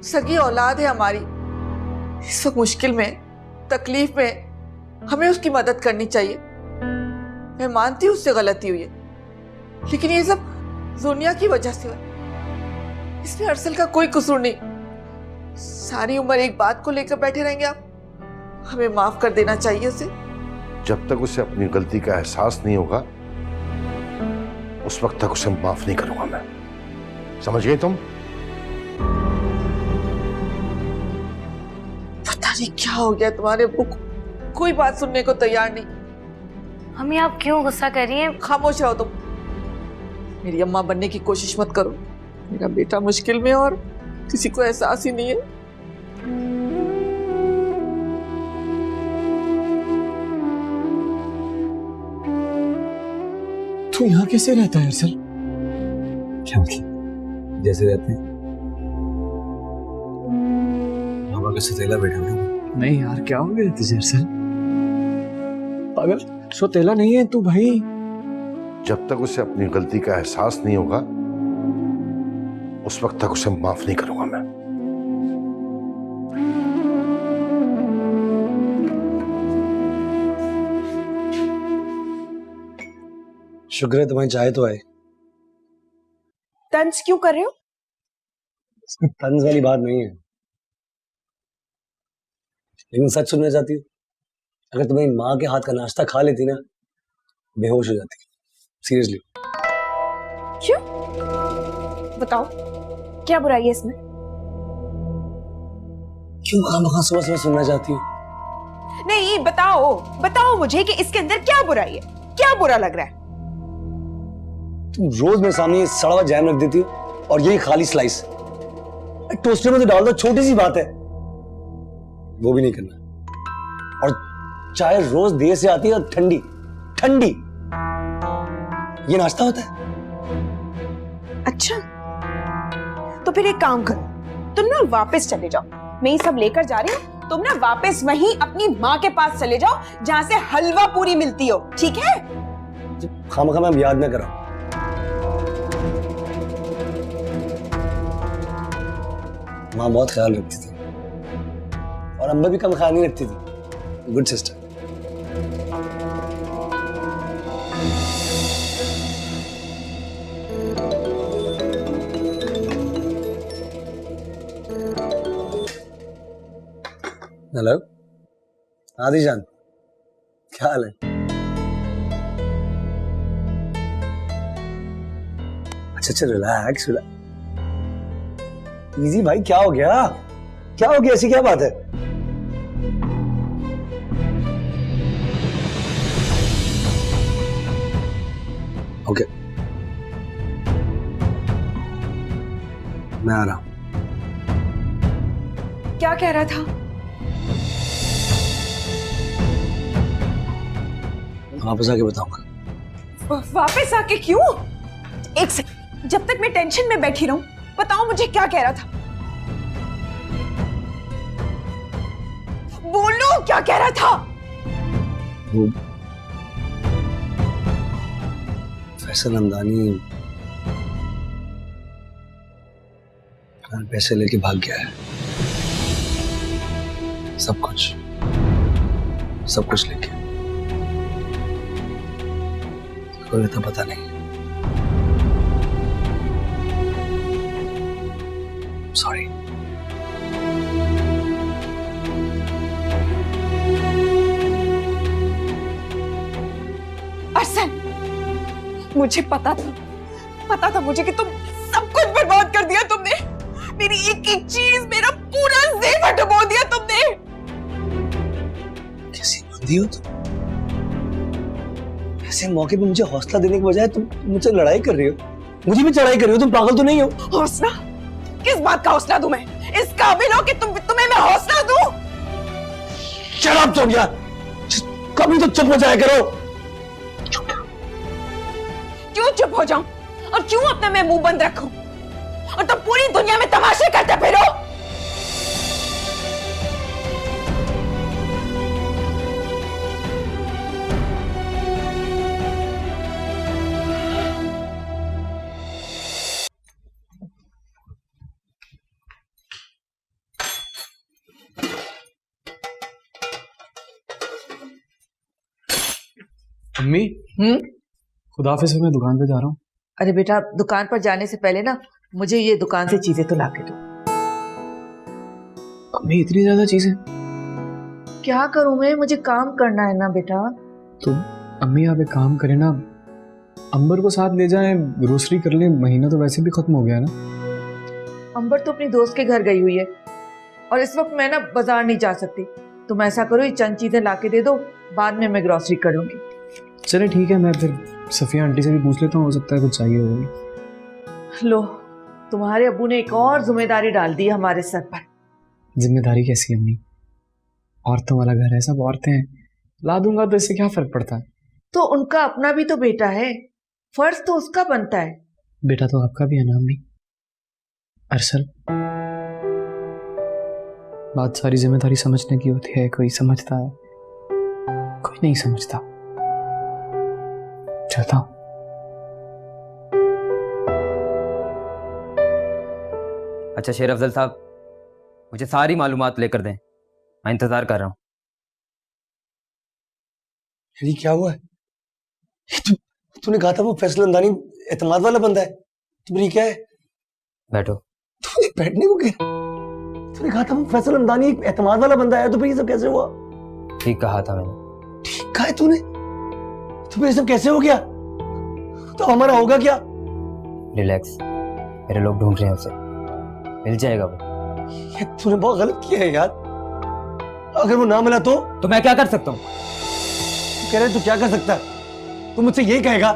सगी औलाद है हमारी, इस वक्त मुश्किल में, तकलीफ में हमें उसकी मदद करनी चाहिए। मैं मानती हूँ उससे गलती हुई है, लेकिन ये सब दुनिया की वजह से हुआ। इसमें अरसल का कोई कसूर नहीं। सारी उम्र एक बात को लेकर बैठे रहेंगे आप? हमें माफ कर देना चाहिए उसे। जब तक उसे अपनी गलती का एहसास नहीं होगा उस वक्त तक उसे माफ नहीं करूंगा मैं। समझ गए तुम? पता नहीं क्या हो गया तुम्हारे अब्बू को, कोई बात सुनने को तैयार नहीं। मम्मी आप क्यों गुस्सा कर रही हैं? खामोश रहो तुम। मेरी अम्मा बनने की कोशिश मत करो। मेरा बेटा मुश्किल में और किसी को एहसास ही नहीं है। तू यहाँ कैसे रहता है अरसल? क्या मतलब? जैसे रहते हैं मामा का सतीला बेटा हूं। नहीं यार, क्या हो गया तुझे अरसल? पागल, सोतेला नहीं है तू भाई। जब तक उसे अपनी गलती का एहसास नहीं होगा उस वक्त तक उसे माफ नहीं करूंगा मैं। शुक्र है तुम्हारी चाय तो आए। तंज क्यों कर रहे हो? तंज वाली बात नहीं है, लेकिन सच सुनना चाहती हूँ। अगर तुम्हारी माँ के हाथ का नाश्ता खा लेती ना, बेहोश हो जाती। सीरियसली। क्यों? बताओ, क्या बुराई है इसमें? क्यों खामखा सुबह सुबह सुनना चाहती हूँ? नहीं, बताओ बताओ मुझे कि इसके अंदर क्या बुराई है, क्या बुरा लग रहा है? तुम रोज मेरे सामने ये सड़ा हुआ जैम रख देती हो और यही खाली स्लाइस टोस्टर में तो डाल दो, छोटी सी बात है, वो भी नहीं करना। और चाय रोज देर से आती है और ठंडी ठंडी। ये नाश्ता होता है? अच्छा, तो फिर एक काम करो, तुम ना वापस चले जाओ। मैं ये सब लेकर जा रही हूँ, तुम ना वापस वहीं अपनी माँ के पास चले जाओ जहां से हलवा पूरी मिलती हो, ठीक है? खामखा मैं याद ना करा। माँ बहुत ख्याल रखती थी और अम्मा भी कम ख्याल नहीं रखती थी। Good sister. हेलो आदि जान, क्या हाल है? अच्छा रिलैक्स इजी भाई। क्या हो गया? क्या हो गया? ऐसी क्या बात है? ओके, मैं आ रहा हूं। क्या कह रहा था? वापस आके बताऊंगा। वापस आके क्यों? एक सेकंड, जब तक मैं टेंशन में बैठी रहूं, बताओ मुझे क्या कह रहा था? बोलो, क्या कह रहा था? वो फैसल हमदानी पैसे लेके भाग गया है। सब कुछ लेके। कोई इतना पता नहीं। सॉरी। अरसल, मुझे पता था मुझे कि तुम सब कुछ बर्बाद कर दिया तुमने। मेरी एक एक चीज, मेरा पूरा जेवर डुबो दिया तुमने। कैसी बंदी हो तुम? ऐसे मौके पे मुझे हौसला देने के बजाय तुम मुझसे लड़ाई कर रही हो, मुझे भी चढ़ाई कर रही हो। तुम पागल तो नहीं हो? हौसला? किस बात का हौसला दूं मैं? इस काबिल हो कि तुम्हें मैं हौसला दूं? शट अप तुम यार, कभी तो चुप हो जाया करो। क्यों चुप हो जाऊं और क्यों अपना मैं मुंह बंद रखूं और तुम पूरी दुनिया में तमाशे करते फिरो? अम्मी खुदा हाफिज़, मैं दुकान पे जा रहा हूँ। अरे बेटा, दुकान पर जाने से पहले ना मुझे ये दुकान से चीजें तो ला के दो। अम्मी इतनी ज्यादा चीजें? क्या करूं मैं, मुझे काम करना है ना बेटा। तो अम्मी आप एक काम करें ना, अंबर को साथ ले जाएं, ग्रोसरी कर लें, महीना तो वैसे भी खत्म हो गया ना। अंबर तो अपनी दोस्त के घर गई हुई है और इस वक्त मैं ना बाजार नहीं जा सकती। तुम ऐसा करो, ये चंद चीजें ला के दे दो, बाद में मैं ग्रोसरी कर लूंगी। चले ठीक है, मैं फिर सफिया आंटी से भी पूछ लेता हूँ, हो सकता है कुछ चाहिए होगी। लो, तुम्हारे अब्बू ने एक और जिम्मेदारी डाल दी हमारे सर पर। जिम्मेदारी कैसी अम्मी? औरतों वाला घर है, सब औरतें हैं, ला दूंगा तो इससे क्या फर्क पड़ता है? तो उनका अपना भी तो बेटा है, फर्ज तो उसका बनता है। बेटा तो आपका भी है ना अम्मी। अरसल, बात सारी जिम्मेदारी समझने की होती है, कोई समझता है, कोई नहीं समझता। चलता हूं। अच्छा शेर अफजल साहब, मुझे सारी मालूमात लेकर दें, मैं इंतजार कर रहा हूँ। ये क्या हुआ है? तूने कहा था वो फैसल अंदानी एतमाद वाला बंदा है, तुम्हारी क्या है? बैठो। तूने बैठने को क्या? तूने कहा था वो फैसल अंदानी एक एतमाद वाला बंदा है, तो फिर ये सब कैसे हुआ? ठीक कहा था मैंने। ठीक कहा है तूने? तो फिर ये सब कैसे हो गया? तो हमारा होगा क्या? रिलैक्स, मेरे लोग ढूंढ रहे हैं उसे, मिल जाएगा वो। ये तूने बहुत गलत किया है यार। अगर वो ना मिला तो मैं क्या कर सकता हूँ? तू कह रहे तू क्या कर सकता है? तू मुझसे यही कहेगा?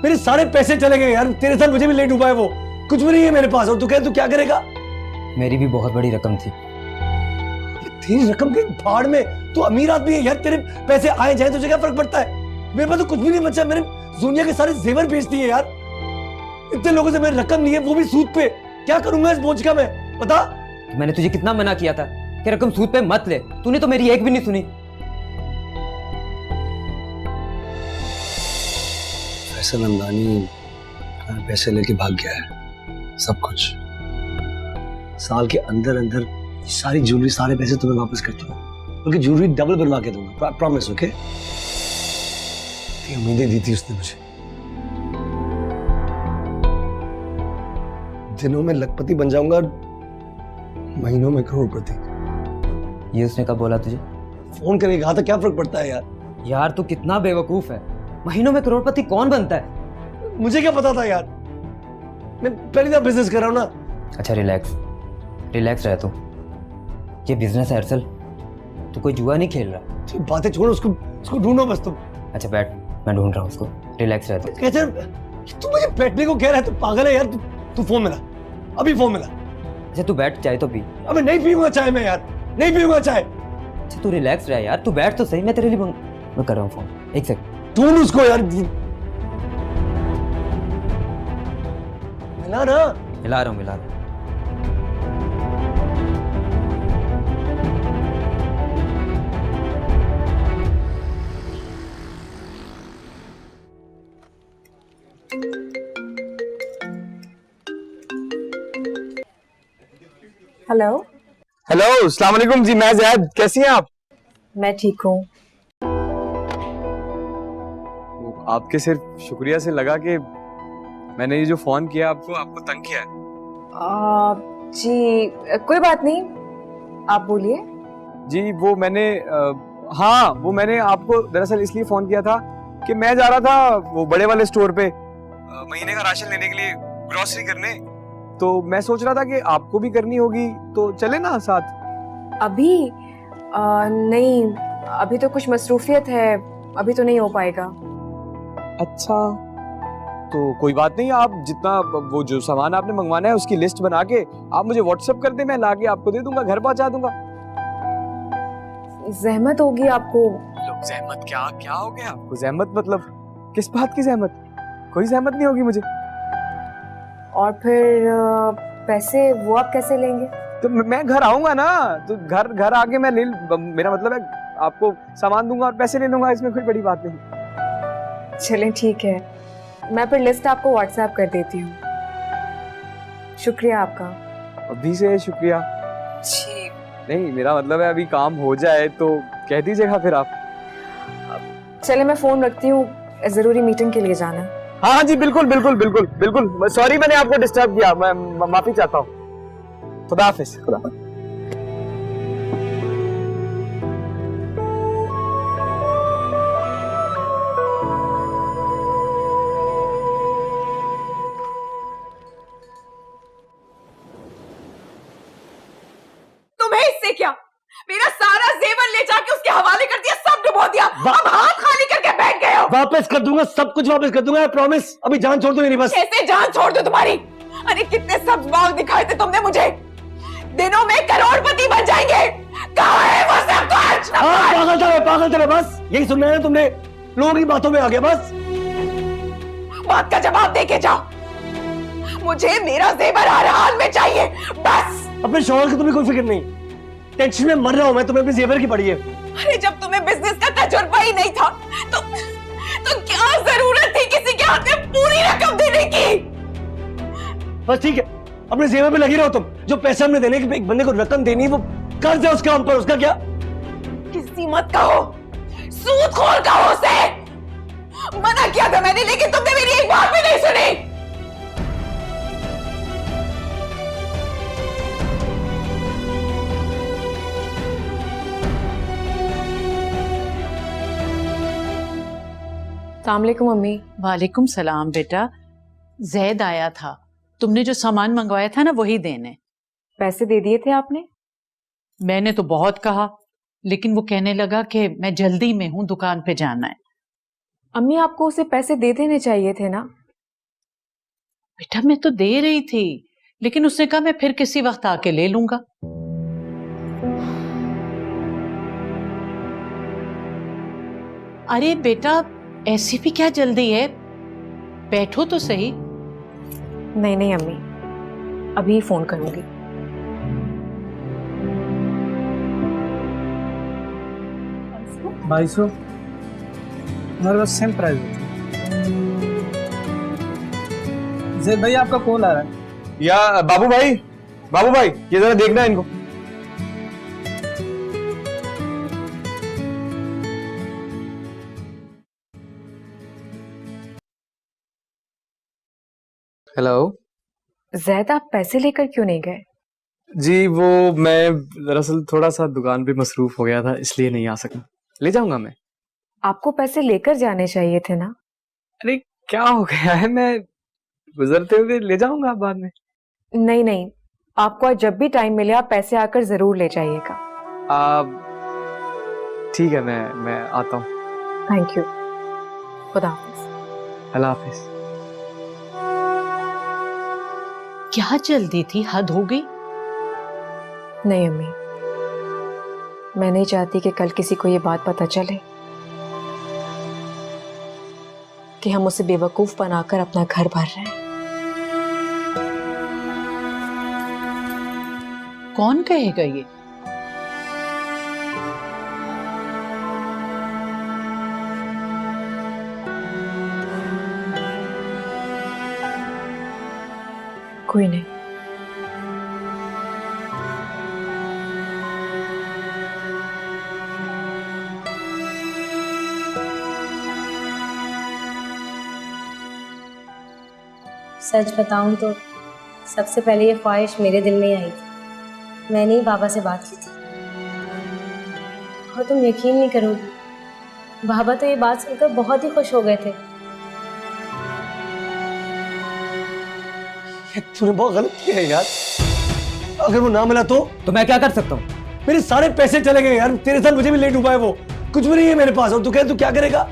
मेरे सारे पैसे चले गए यार, तेरे साथ मुझे भी लेट हुआ है, वो कुछ भी नहीं है मेरे पास, और तू कह तू क्या करेगा? मेरी भी बहुत बड़ी रकम थी। तेरी रकम के भाड़ में, तू अमीर आदमी है यार, तेरे पैसे आए जाए तुझे क्या फर्क पड़ता है? मेरे पास तो कुछ भी नहीं बचा, मैंने दुनिया के सारे जेवर बेच दिए यार। इतने लोगों से मेरी रकम नहीं है, वो भी सूद पे। क्या करूंगा इस बोझ का मैं, बता? तो मैंने तुझे कितना मना किया था कि रकम सूद पे मत ले, तूने तो मेरी एक भी नहीं सुनी। फैसल अंदानी पैसे लेके भाग गया है, सब कुछ। साल के अंदर अंदर सारी ज्वेलरी, सारे पैसे तुम्हें वापस कर दूंगा, बल्कि ज्वेलरी डबल बनवा के दूंगा, प्रॉमिस। ओके? इतनी उम्मीदें दी थी उसने मुझे। दिनों में लखपति बन जाऊंगा, महीनों में करोड़पति। ये उसने कब बोला तुझे? फोन करके कहा था, क्या फर्क पड़ता है यार? यार तू कितना बेवकूफ है, महीनों में करोड़पति कौन बनता है? मुझे क्या पता था यार, मैं पहली बार बिजनेस कर रहा हूं ना। अच्छा रिलैक्स, रिलैक्स रह तू, ये बिजनेस है अरसल, तू कोई जुआ नहीं खेल रहा। तो बातें छोड़, उसको ढूंढो बस तुम। अच्छा बैठ, मैं ढूंढ रहा हूँ उसको, रिलैक्स रह तू। कैसे तू मुझे बैठने को कह रहा है? तू पागल है यार। तू फोन मिला, अभी फोन मिला। अच्छा तू बैठ, चाय तो पी। अबे नहीं पीऊंगा चाय मैं यार, नहीं पीऊंगा चाय। अच्छा तू रिलैक्स रह यार, तू बैठ तो सही, मैं तेरे लिए मैं कर रहा हूँ फोन, एक सेकंड। ढूंढ उसको यार, मिला ना? मिला रहा हूँ। हेलो। हेलो, अस्सलाम वालेकुम जी, मैं ज़ैद, कैसी हैं आप? मैं ठीक हूँ। आपके सिर्फ शुक्रिया से लगा कि मैंने ये जो फोन किया आपको तंग किया है। जी कोई बात नहीं, आप बोलिए। जी वो मैंने वो मैंने आपको दरअसल इसलिए फोन किया था कि मैं जा रहा था वो बड़े वाले स्टोर पे महीने का राशन लेने के लिए, ग्रोसरी करने, तो मैं सोच रहा था कि आपको भी करनी होगी, तो चले ना साथ। अभी नहीं, अभी तो कुछ मसरूफियत है, अभी तो नहीं हो पाएगा। अच्छा तो कोई बात नहीं, आप जितना वो जो सामान आपने मंगवाना है उसकी लिस्ट बना के आप मुझे व्हाट्सएप कर दें, मैं लाके आपको दे दूंगा, घर पहुंचा दूंगा। जहमत होगी आपको। जहमत क्या हो गया आपको? जहमत मतलब किस बात की जहमत? कोई जहमत नहीं होगी मुझे। और फिर पैसे वो आप कैसे लेंगे? तो मैं घर आऊंगा ना, तो घर आके मैं मेरा मतलब है आपको सामान दूंगा और पैसे ले लूंगा, इसमें कोई बड़ी बात नहीं। चलें ठीक है, मैं फिर लिस्ट आपको व्हाट्सएप कर देती हूँ। शुक्रिया आपका। अभी से शुक्रिया? जी नहीं, मेरा मतलब है अभी काम हो जाए तो कह दीजिएगा फिर आप। चले मैं फोन रखती हूँ, जरूरी मीटिंग के लिए जाना है। हाँ हाँ जी, बिल्कुल बिल्कुल बिल्कुल बिल्कुल। सॉरी मैंने आपको डिस्टर्ब किया, मैं माफी चाहता हूँ। खुदा हाफिज। खुदा हाफिज। तुम्हें इससे क्या? मेरा सारा जेवर ले जाके उसके हवाले कर दिया, सब डुबो दिया, अब हाथ खाली करके बैठ गए हो। वापस कर दूंगा, सब कुछ वापस कर दूंगा, प्रॉमिस। अभी जान छोड़ दो मेरी बस। कैसे जान छोड़ दो तुम्हारी? अरे कितने सब्ज बाग दिखाए थे तुमने मुझे, दिनों में करोड़पति बन जाएंगे। कहाँ है वो सब कुछ? पागल चले बस, यही सुनना है तुमने? लोगों की बातों में आ गया बस। बात का जवाब दे के जाओ। मुझे मेरा जेवर हर हाल में चाहिए, बस। अपने शौहर की तुम्हें कोई फिक्र नहीं, टेंशन में मर रहा हूं मैं, तुम्हें अपने जेवर की पड़ी है। अरे जब तुम्हें बिजनेस का तजुर्बा ही नहीं था तो क्या जरूरत थी किसी के हाथ में पूरी रकम देने की? बस ठीक है, अपने जेवर पे लगी रहो तुम। जो पैसे हमने देने के एक बंदे को रकम देनी, वो कर्ज है उसका हम पर, उसका क्या? किसी मत कहो, सूदखोर कहो उसे। मना किया था मैंने, लेकिन तुमने मेरी एक बात भी नहीं सुनी। अस्सलामुअलैकुम मम्मी। वालेकुम सलाम बेटा। जैद आया था, तुमने जो सामान मंगवाया था ना वही देने। पैसे दे दिए थे आपने? मैंने तो बहुत कहा, लेकिन वो कहने लगा कि मैं जल्दी में हूं, दुकान पे जाना है। अम्मी आपको उसे पैसे दे देने चाहिए थे ना। बेटा मैं तो दे रही थी, लेकिन उसने कहा मैं फिर किसी वक्त आके ले लूंगा। अरे बेटा ऐसी भी क्या जल्दी है, बैठो तो सही। नहीं नहीं अम्मी, अभी फोन करूंगी। $2200 हमारे पास सेम प्राइस होती है। जैद भाई आपका कॉल आ रहा है। या बाबू भाई ये जरा देखना इनको। हेलो जैद, आप पैसे लेकर क्यों नहीं गए? जी, वो मैं दरअसल थोड़ा सा दुकान पे मसरूफ हो गया था, इसलिए नहीं आ सका। ले जाऊंगा मैं। आपको पैसे लेकर जाने चाहिए थे ना। अरे क्या हो गया है, मैं गुजरते हुए ले जाऊंगा बाद में। नहीं नहीं, आपको आज जब भी टाइम मिले आप पैसे आकर जरूर ले जाइएगा। ठीक है, मैं आता हूँ। Thank you. खुदा हाफिज। अल्लाह हाफिज। क्या जल्दी थी, हद हो गई। नहीं अम्मी, मैं नहीं चाहती कि कल किसी को ये बात पता चले कि हम उसे बेवकूफ बनाकर अपना घर भर रहे हैं। कौन कहेगा ये? कोई नहीं। सच बताऊं तो सबसे पहले ये ख्वाहिश मेरे दिल में ही आई थी। मैंने ही बाबा से बात की थी, और तुम यकीन नहीं करोगी, बाबा तो ये बात सुनकर बहुत ही खुश हो गए थे। तूने बहुत गलत किया है यार। अगर वो ना मिला तो मैं क्या कर सकता हूँ? मेरे सारे पैसे चले गए यार। तेरे साथ मुझे भी लेट डूबा है वो। कुछ भी नहीं है मेरे पास, और तू कह तू क्या करेगा?